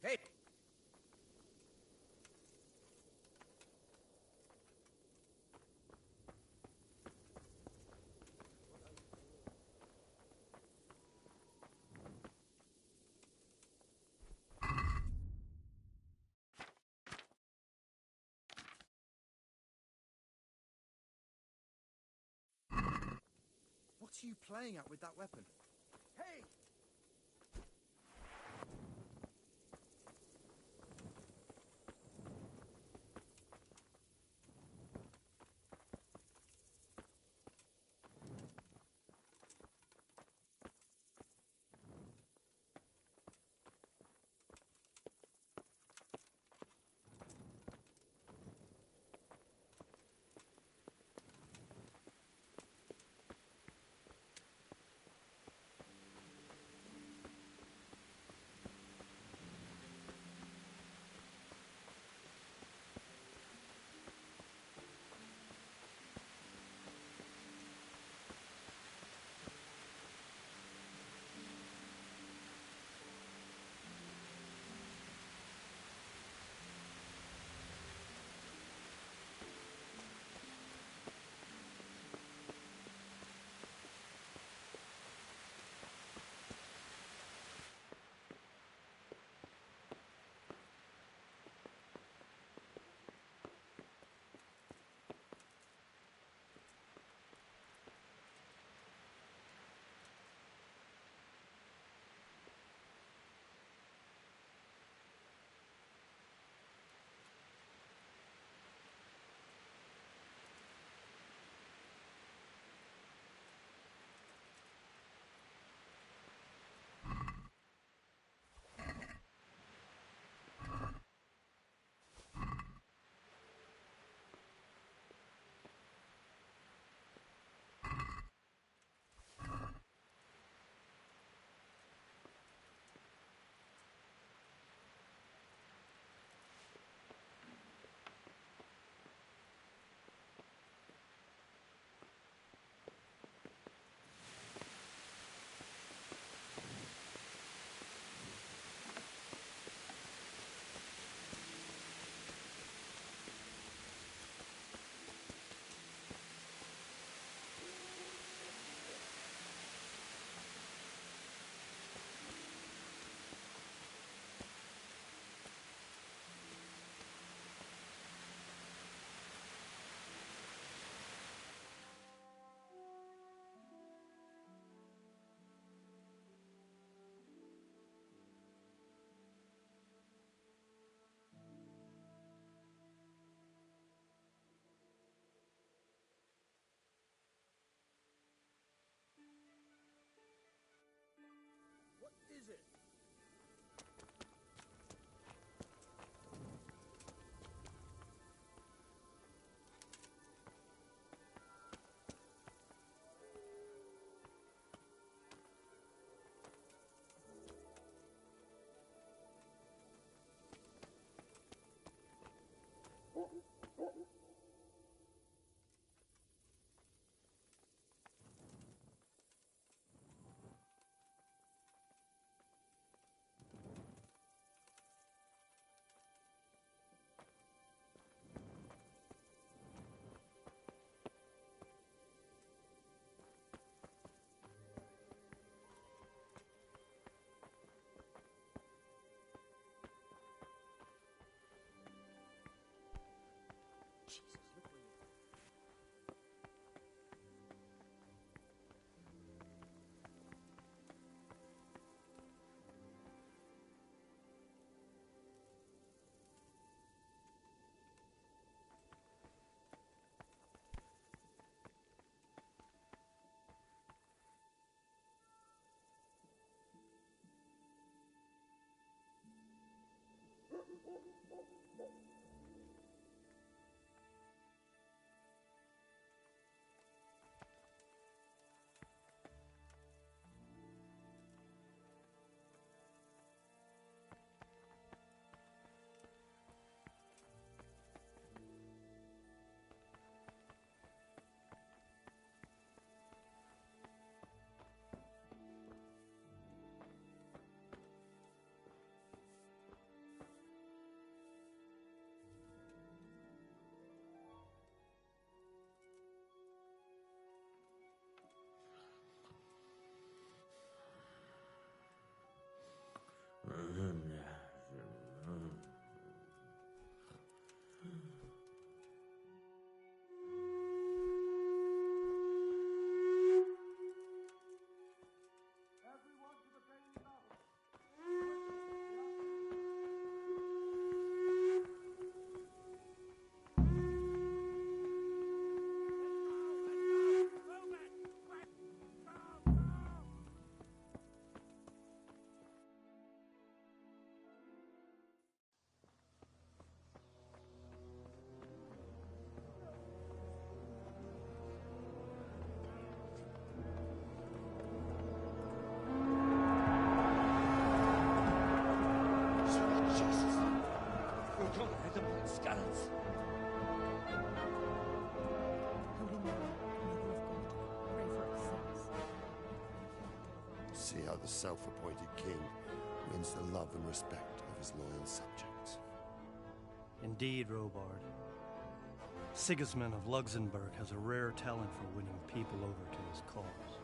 Hey! What are you playing at with that weapon? Hey! is it? See how the self-appointed king wins the love and respect of his loyal subjects. Indeed, Robard. Sigismund of Luxembourg has a rare talent for winning people over to his cause.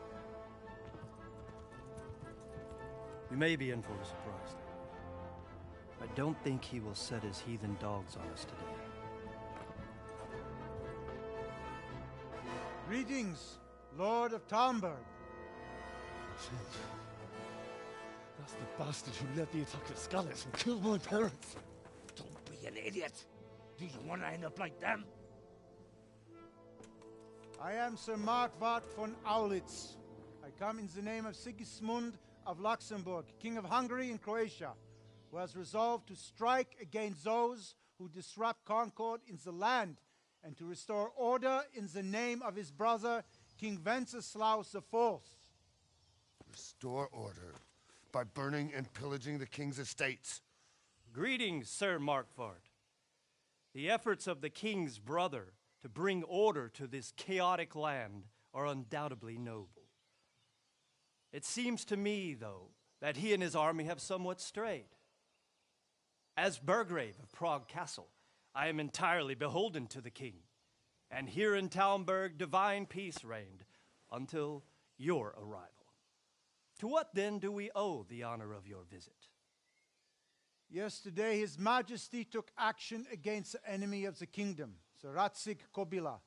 We may be in for a surprise, though. I don't think he will set his heathen dogs on us today. Greetings, Lord of Talmberg. That's the bastard who led the attack at Scarlet and killed my parents. Don't be an idiot. Do you want to end up like them? I am Sir Markwart von Aulitz. I come in the name of Sigismund of Luxembourg, King of Hungary and Croatia, who has resolved to strike against those who disrupt concord in the land and to restore order in the name of his brother, King Wenceslaus IV. Restore order by burning and pillaging the king's estates. Greetings, Sir Markwart. The efforts of the king's brother to bring order to this chaotic land are undoubtedly noble. It seems to me, though, that he and his army have somewhat strayed. As Burgrave of Prague Castle, I am entirely beholden to the king, and here in Talmberg divine peace reigned until your arrival. To what then do we owe the honor of your visit? Yesterday, His Majesty took action against the enemy of the kingdom, Sir Radzig Kobyla,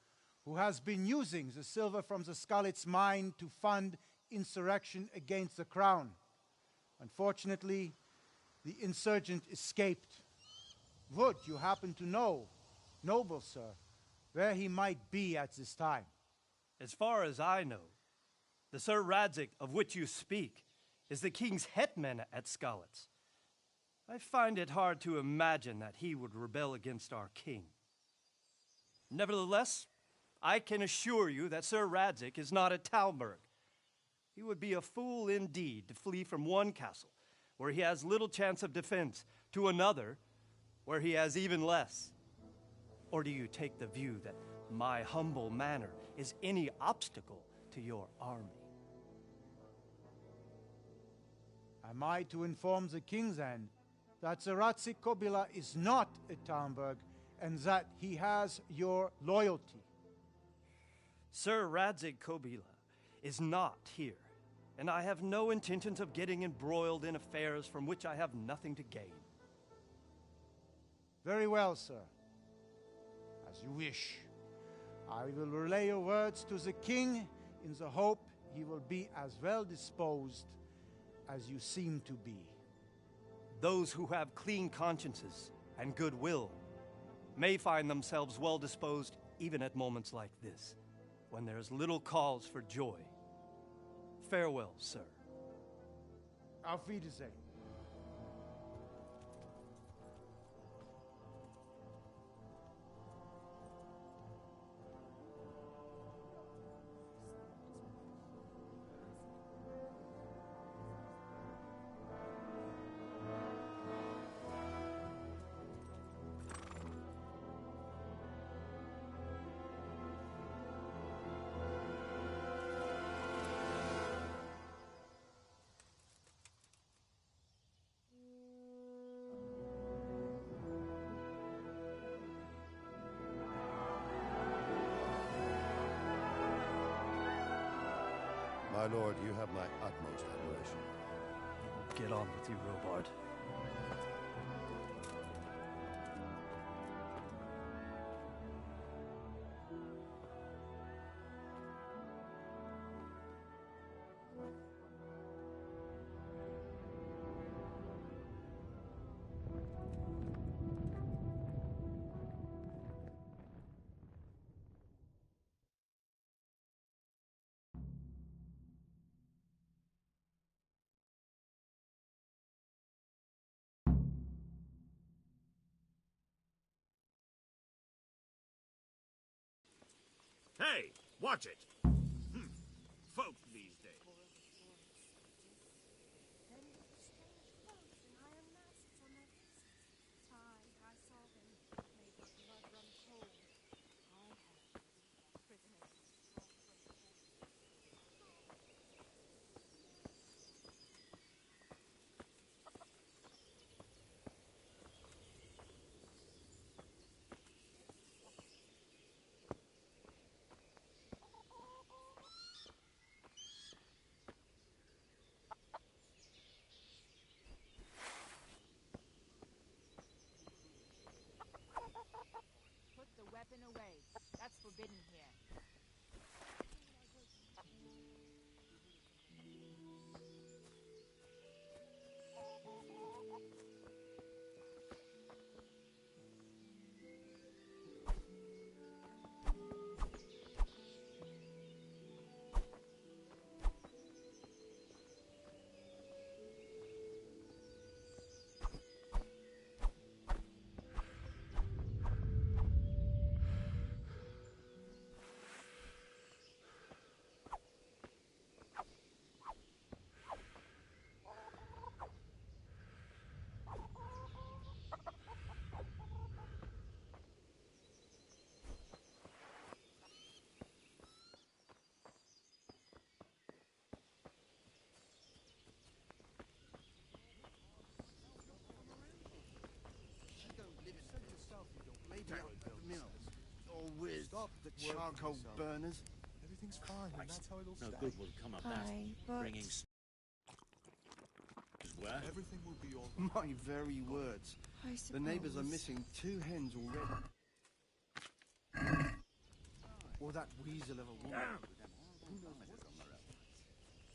who has been using the silver from the Skalitz mine to fund insurrection against the crown. Unfortunately, the insurgent escaped. Would you happen to know, noble sir, where he might be at this time? As far as I know, the Sir Radzig of which you speak is the king's hetman at Skalitz. I find it hard to imagine that he would rebel against our king. Nevertheless, I can assure you that Sir Radzig is not at Talmberg. He would be a fool indeed to flee from one castle, where he has little chance of defense, to another, where he has even less. Or do you take the view that my humble manor is any obstacle to your army? Am I to inform the king, then, that Sir Radzig Kobyla is not at Talmberg, and that he has your loyalty? Sir Radzig Kobyla is not here, and I have no intentions of getting embroiled in affairs from which I have nothing to gain. Very well, sir. As you wish. I will relay your words to the king in the hope he will be as well disposed as you seem to be. Those who have clean consciences and goodwill may find themselves well disposed even at moments like this, when there is little cause for joy. Farewell, sir. Auf Wiedersehen. My lord, you have my utmost admiration. Get on with you, Robard. Hey, watch it! Folk these days. Put the weapon away. That's forbidden here. Or with the charcoal burners. Everything's fine, and that's how it'll No stay. good will come of that. Bringing where? Everything will be all My very words. The neighbors are missing 2 hens already. Or that weasel of a woman. Who knows what's on their own?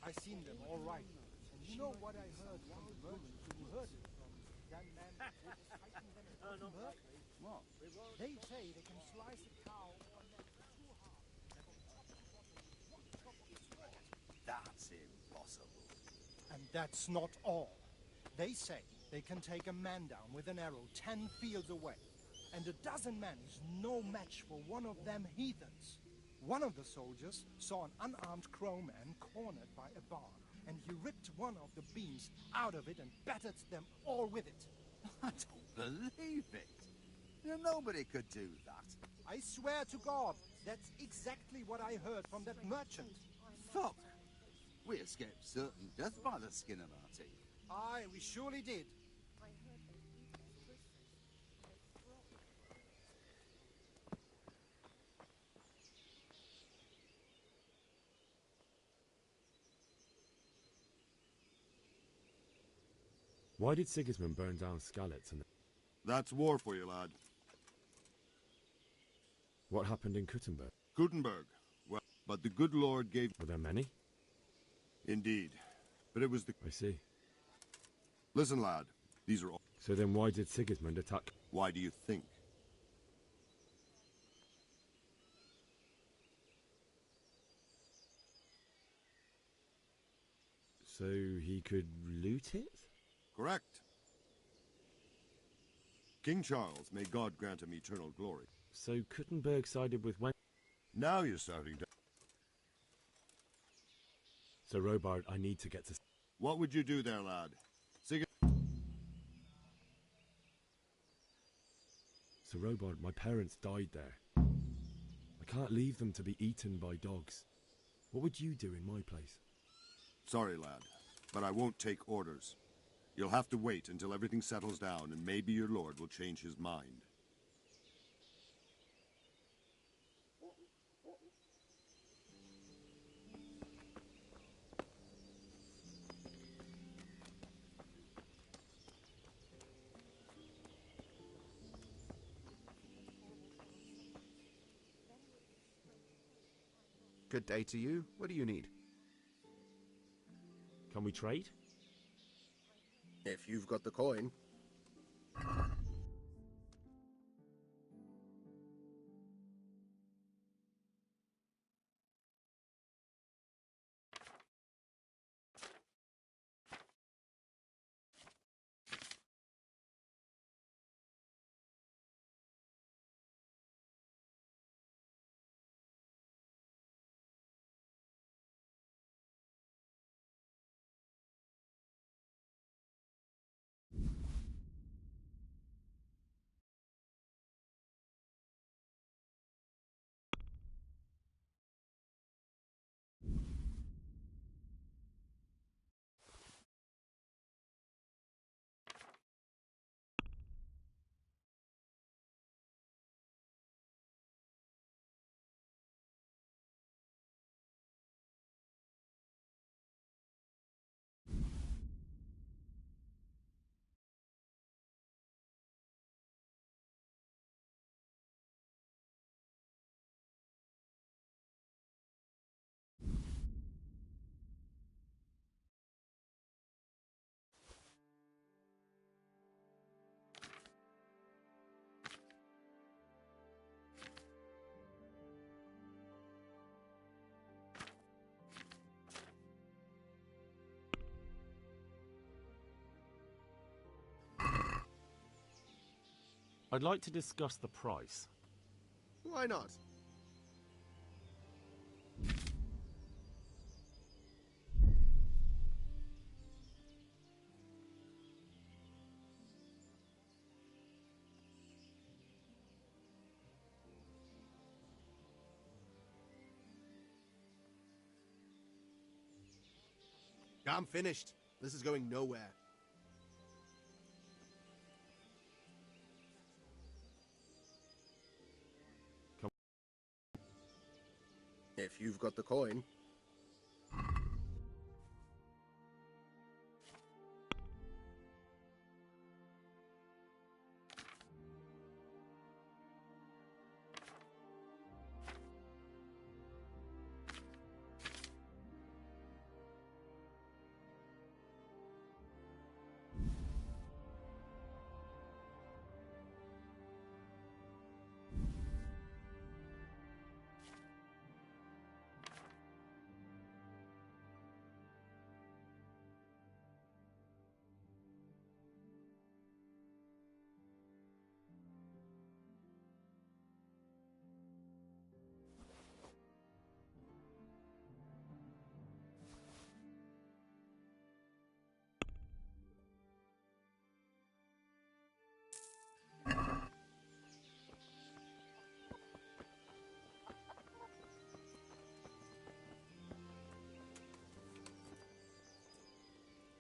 I seen them, all right. And you know what I heard from the merchants who heard it from that man who was fighting them at Berkeley? What? They say they can slice a cow or neck in 2 halves. That's impossible. And And that's not all. They say they can take a man down with an arrow 10 fields away. And a dozen men is no match for one of them heathens. One of the soldiers saw an unarmed crowman cornered by a bar, and he ripped one of the beams out of it and battered them all with it. I don't believe it. Nobody could do that. I swear to God, that's exactly what I heard from that merchant. Fuck! We escaped certain death by the skin of our teeth. Aye, we surely did. Why did Sigismund burn down Skalitz and... That's war for you, lad. What happened in Kuttenberg? Gutenberg. Well, but the good Lord gave... Were there many? Indeed. But it was the... I see. Listen, lad. These are all... So then why did Sigismund attack... Why do you think? So he could loot it? Correct. King Charles, may God grant him eternal glory. So Kuttenberg sided with Wen... Now you're starting to... So Robard, I need to get to... What would you do there, lad? So Robard, my parents died there. I can't leave them to be eaten by dogs. What would you do in my place? Sorry, lad, but I won't take orders. You'll have to wait until everything settles down, and maybe your lord will change his mind. Good day to you. What do you need? Can we trade? If you've got the coin. I'd like to discuss the price. Why not? I'm finished. This is going nowhere. If you've got the coin.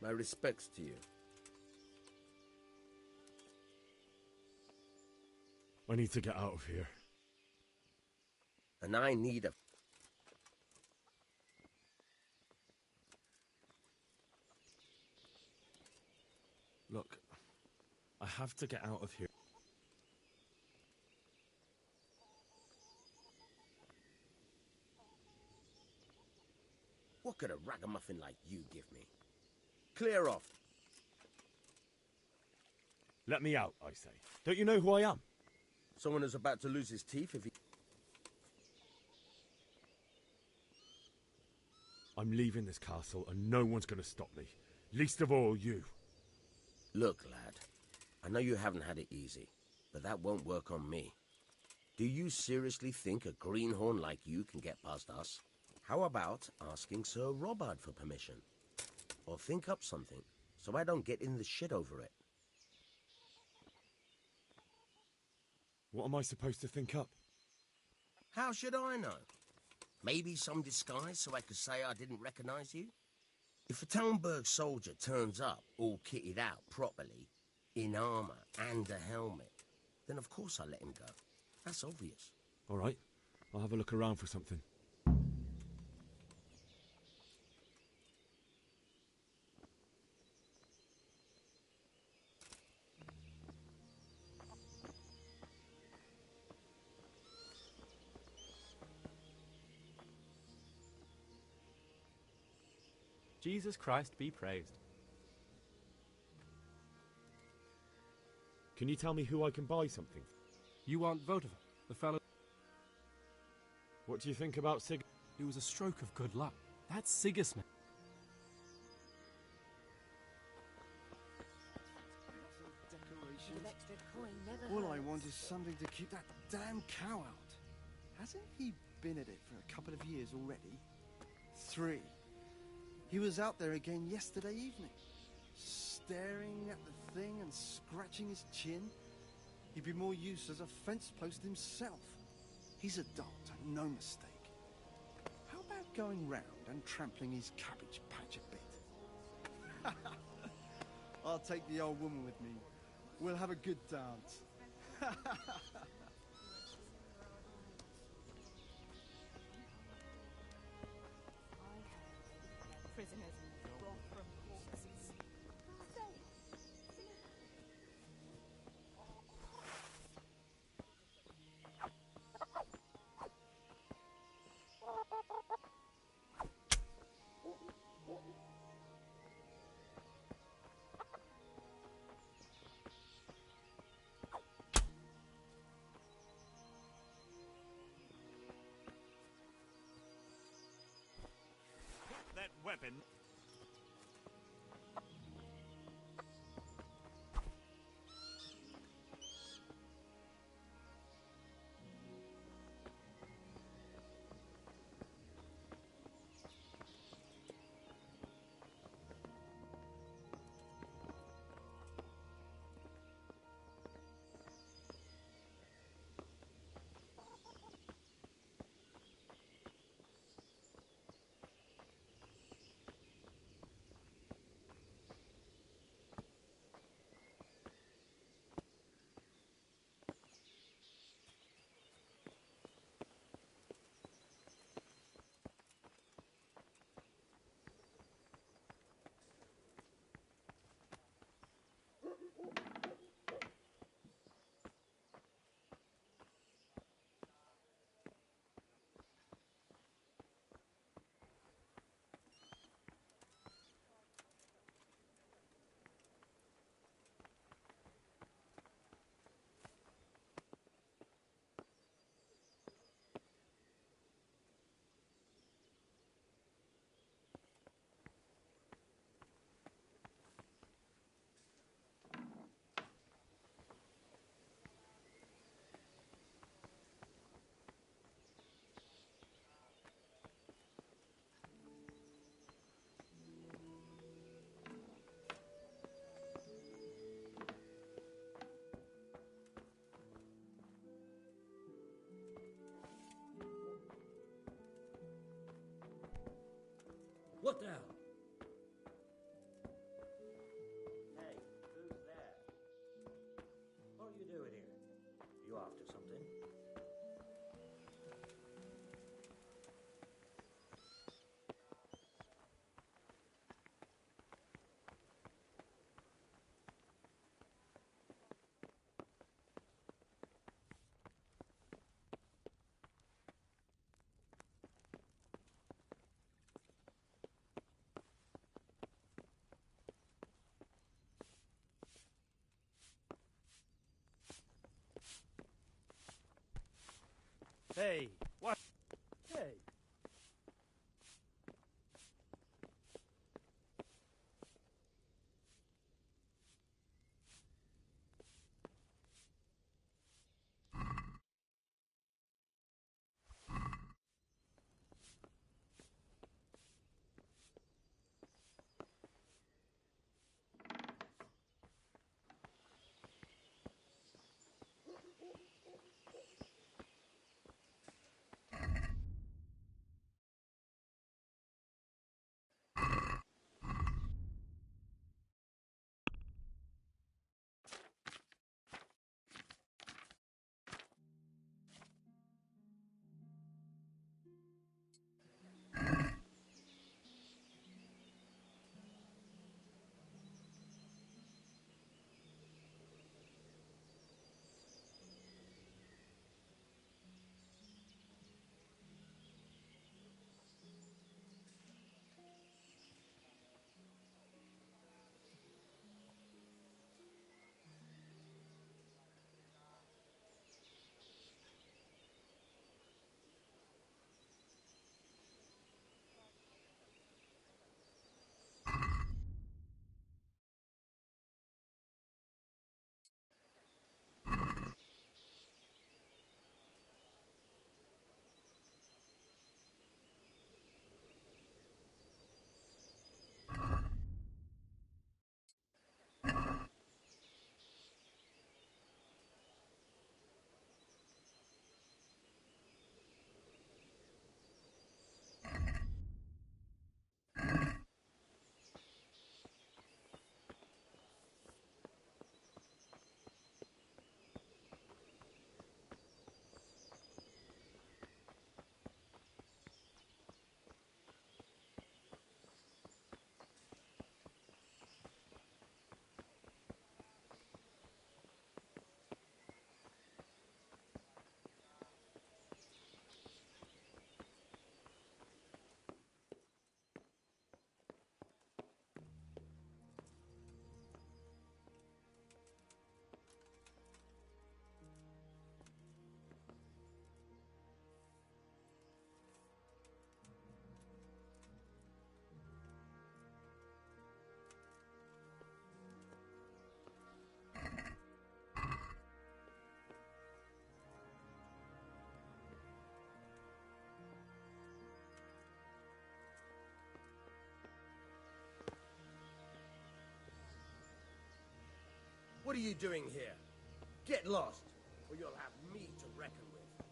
My respects to you. I need to get out of here. And I need a... Look, I have to get out of here. What could a ragamuffin like you give me? Clear off. Let me out, I say. Don't you know who I am? Someone who's about to lose his teeth if he... I'm leaving this castle and no one's going to stop me. Least of all you. Look, lad. I know you haven't had it easy, but that won't work on me. Do you seriously think a greenhorn like you can get past us? How about asking Sir Robard for permission? Or think up something, so I don't get in the shit over it. What am I supposed to think up? How should I know? Maybe some disguise so I could say I didn't recognize you? If a Talmberg soldier turns up all kitted out properly, in armor and a helmet, then of course I let him go. That's obvious. All right, I'll have a look around for something. Jesus Christ be praised. Can you tell me who I can buy something? You want Votiver, the fellow... What do you think about Sig... It was a stroke of good luck. That's Sigismund. All I want is something to keep that damn cow out. Hasn't he been at it for a couple of years already? 3. He was out there again yesterday evening, staring at the thing and scratching his chin. He'd be more use as a fence post himself. He's a doctor, no mistake. How about going round and trampling his cabbage patch a bit? I'll take the old woman with me. We'll have a good dance. Prisoners brought from corpses. That weapon. What the hell? Hey, what? Hey. What are you doing here? Get lost, or you'll have me to reckon with.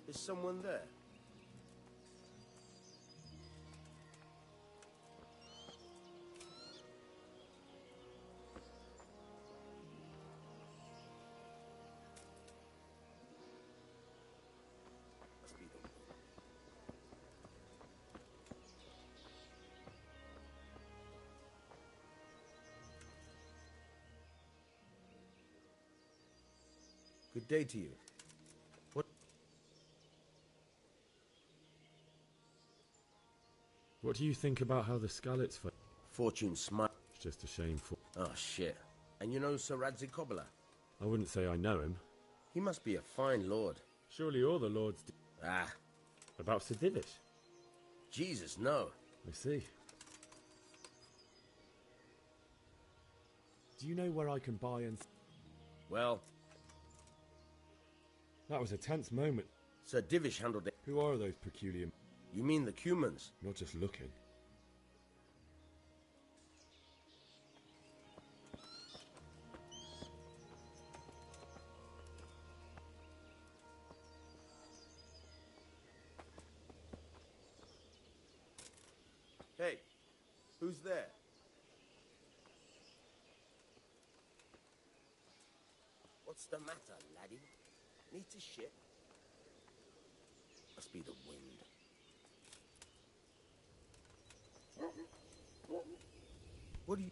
Is someone there? Must be the wind. Good day to you. What do you think about how the Skalitz fight? Fortune smile. It's just a shame for... Oh, shit. And you know Sir Radzikobala? I wouldn't say I know him. He must be a fine lord. Surely all the lords do. Ah. About Sir Divish? Jesus, no. I see. Do you know where I can buy and... Well... That was a tense moment. Sir Divish handled it. Who are those peculiar... You mean the Cumans? Not just looking. Hey, who's there? What's the matter, laddie? Need to shit? Must be the wind. What do you...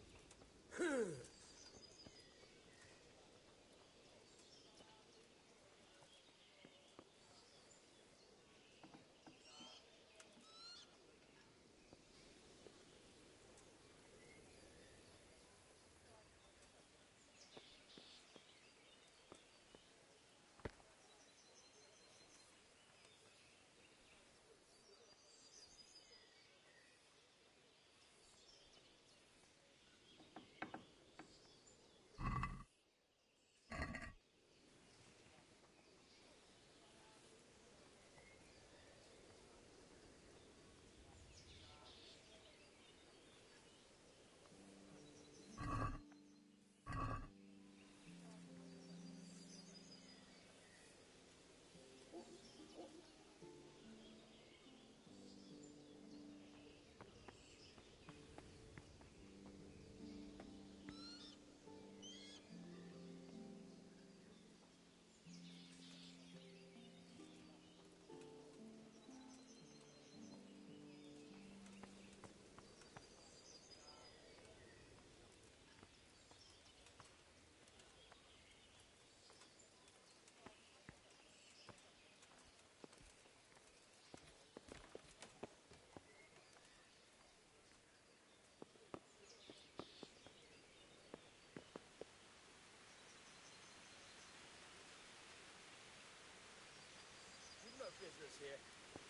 us here.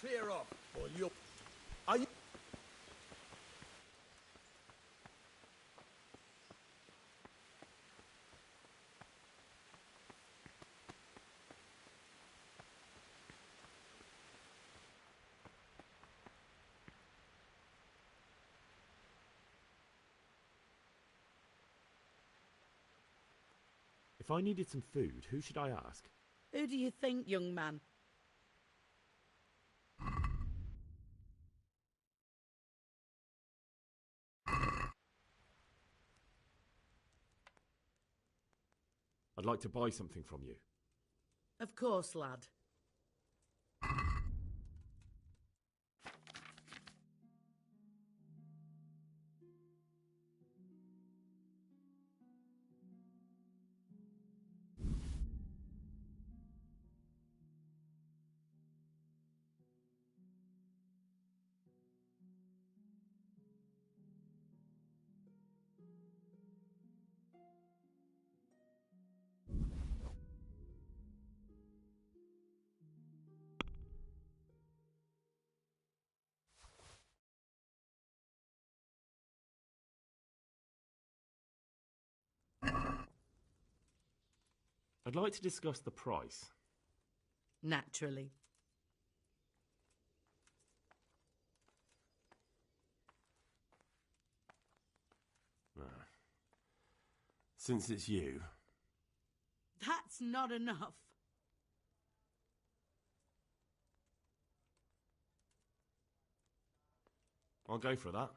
Clear off, or you'll... Are you... If I needed some food, who should I ask? Who do you think, young man? I'd like to buy something from you. Of course, lad. I'd like to discuss the price. Naturally. Since it's you... That's not enough. I'll go for that.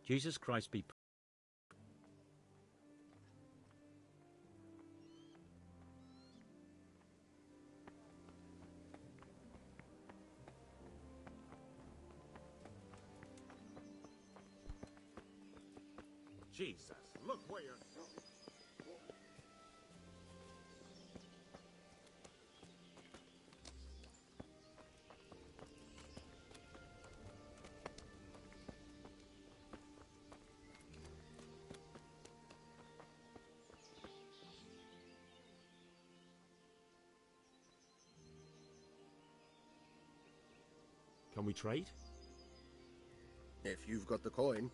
Jesus Christ be Jesus, look where you're... Can we trade? If you've got the coin.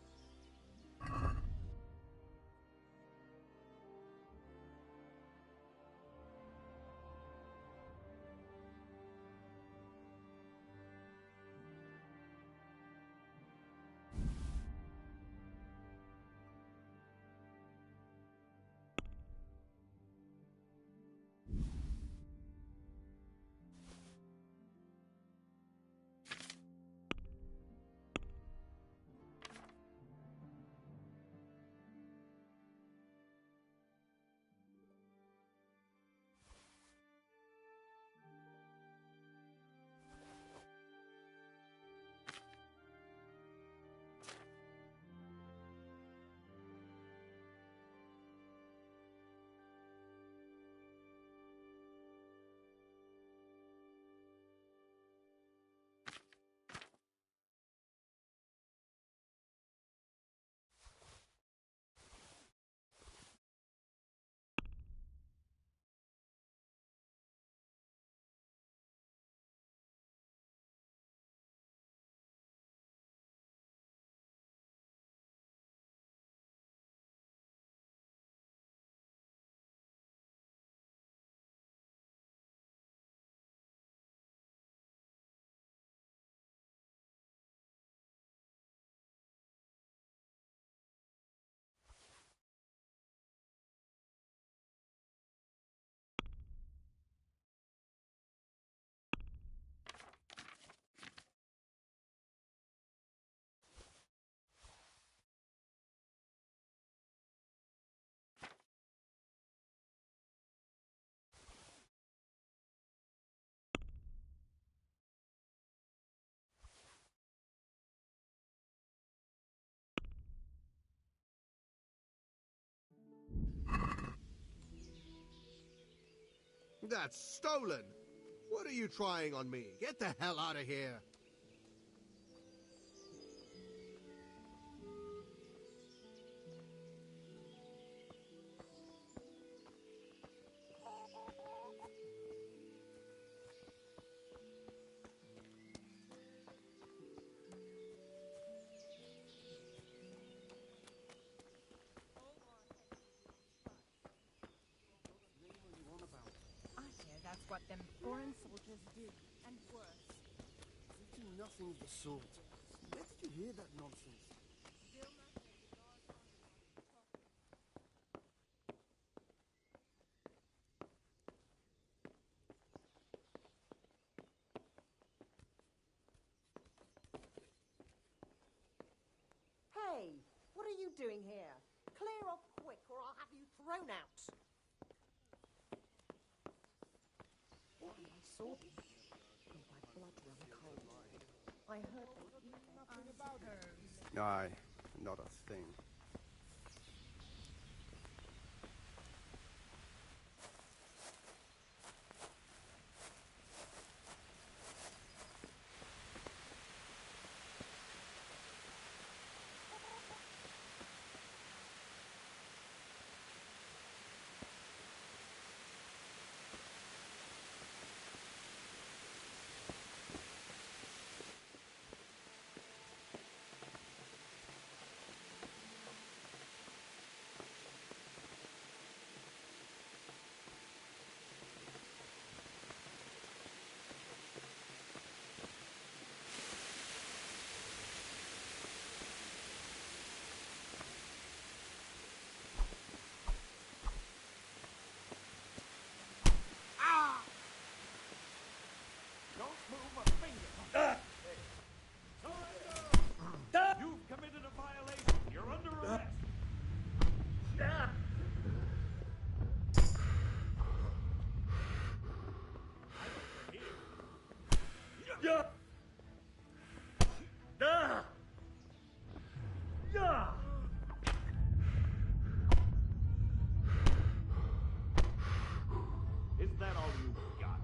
That's stolen. What are you trying on me? Get the hell out of here. I hear that's what them foreign soldiers do, and worse. You do nothing of the sort. Where did you hear that nonsense? Hey, what are you doing here? Clear off quick or I'll have you thrown out. I saw them. And my blood ran cold. I heard nothing about her. Aye, not a thing. Don't move a finger. You've committed a violation. You're under arrest. Is that all you got?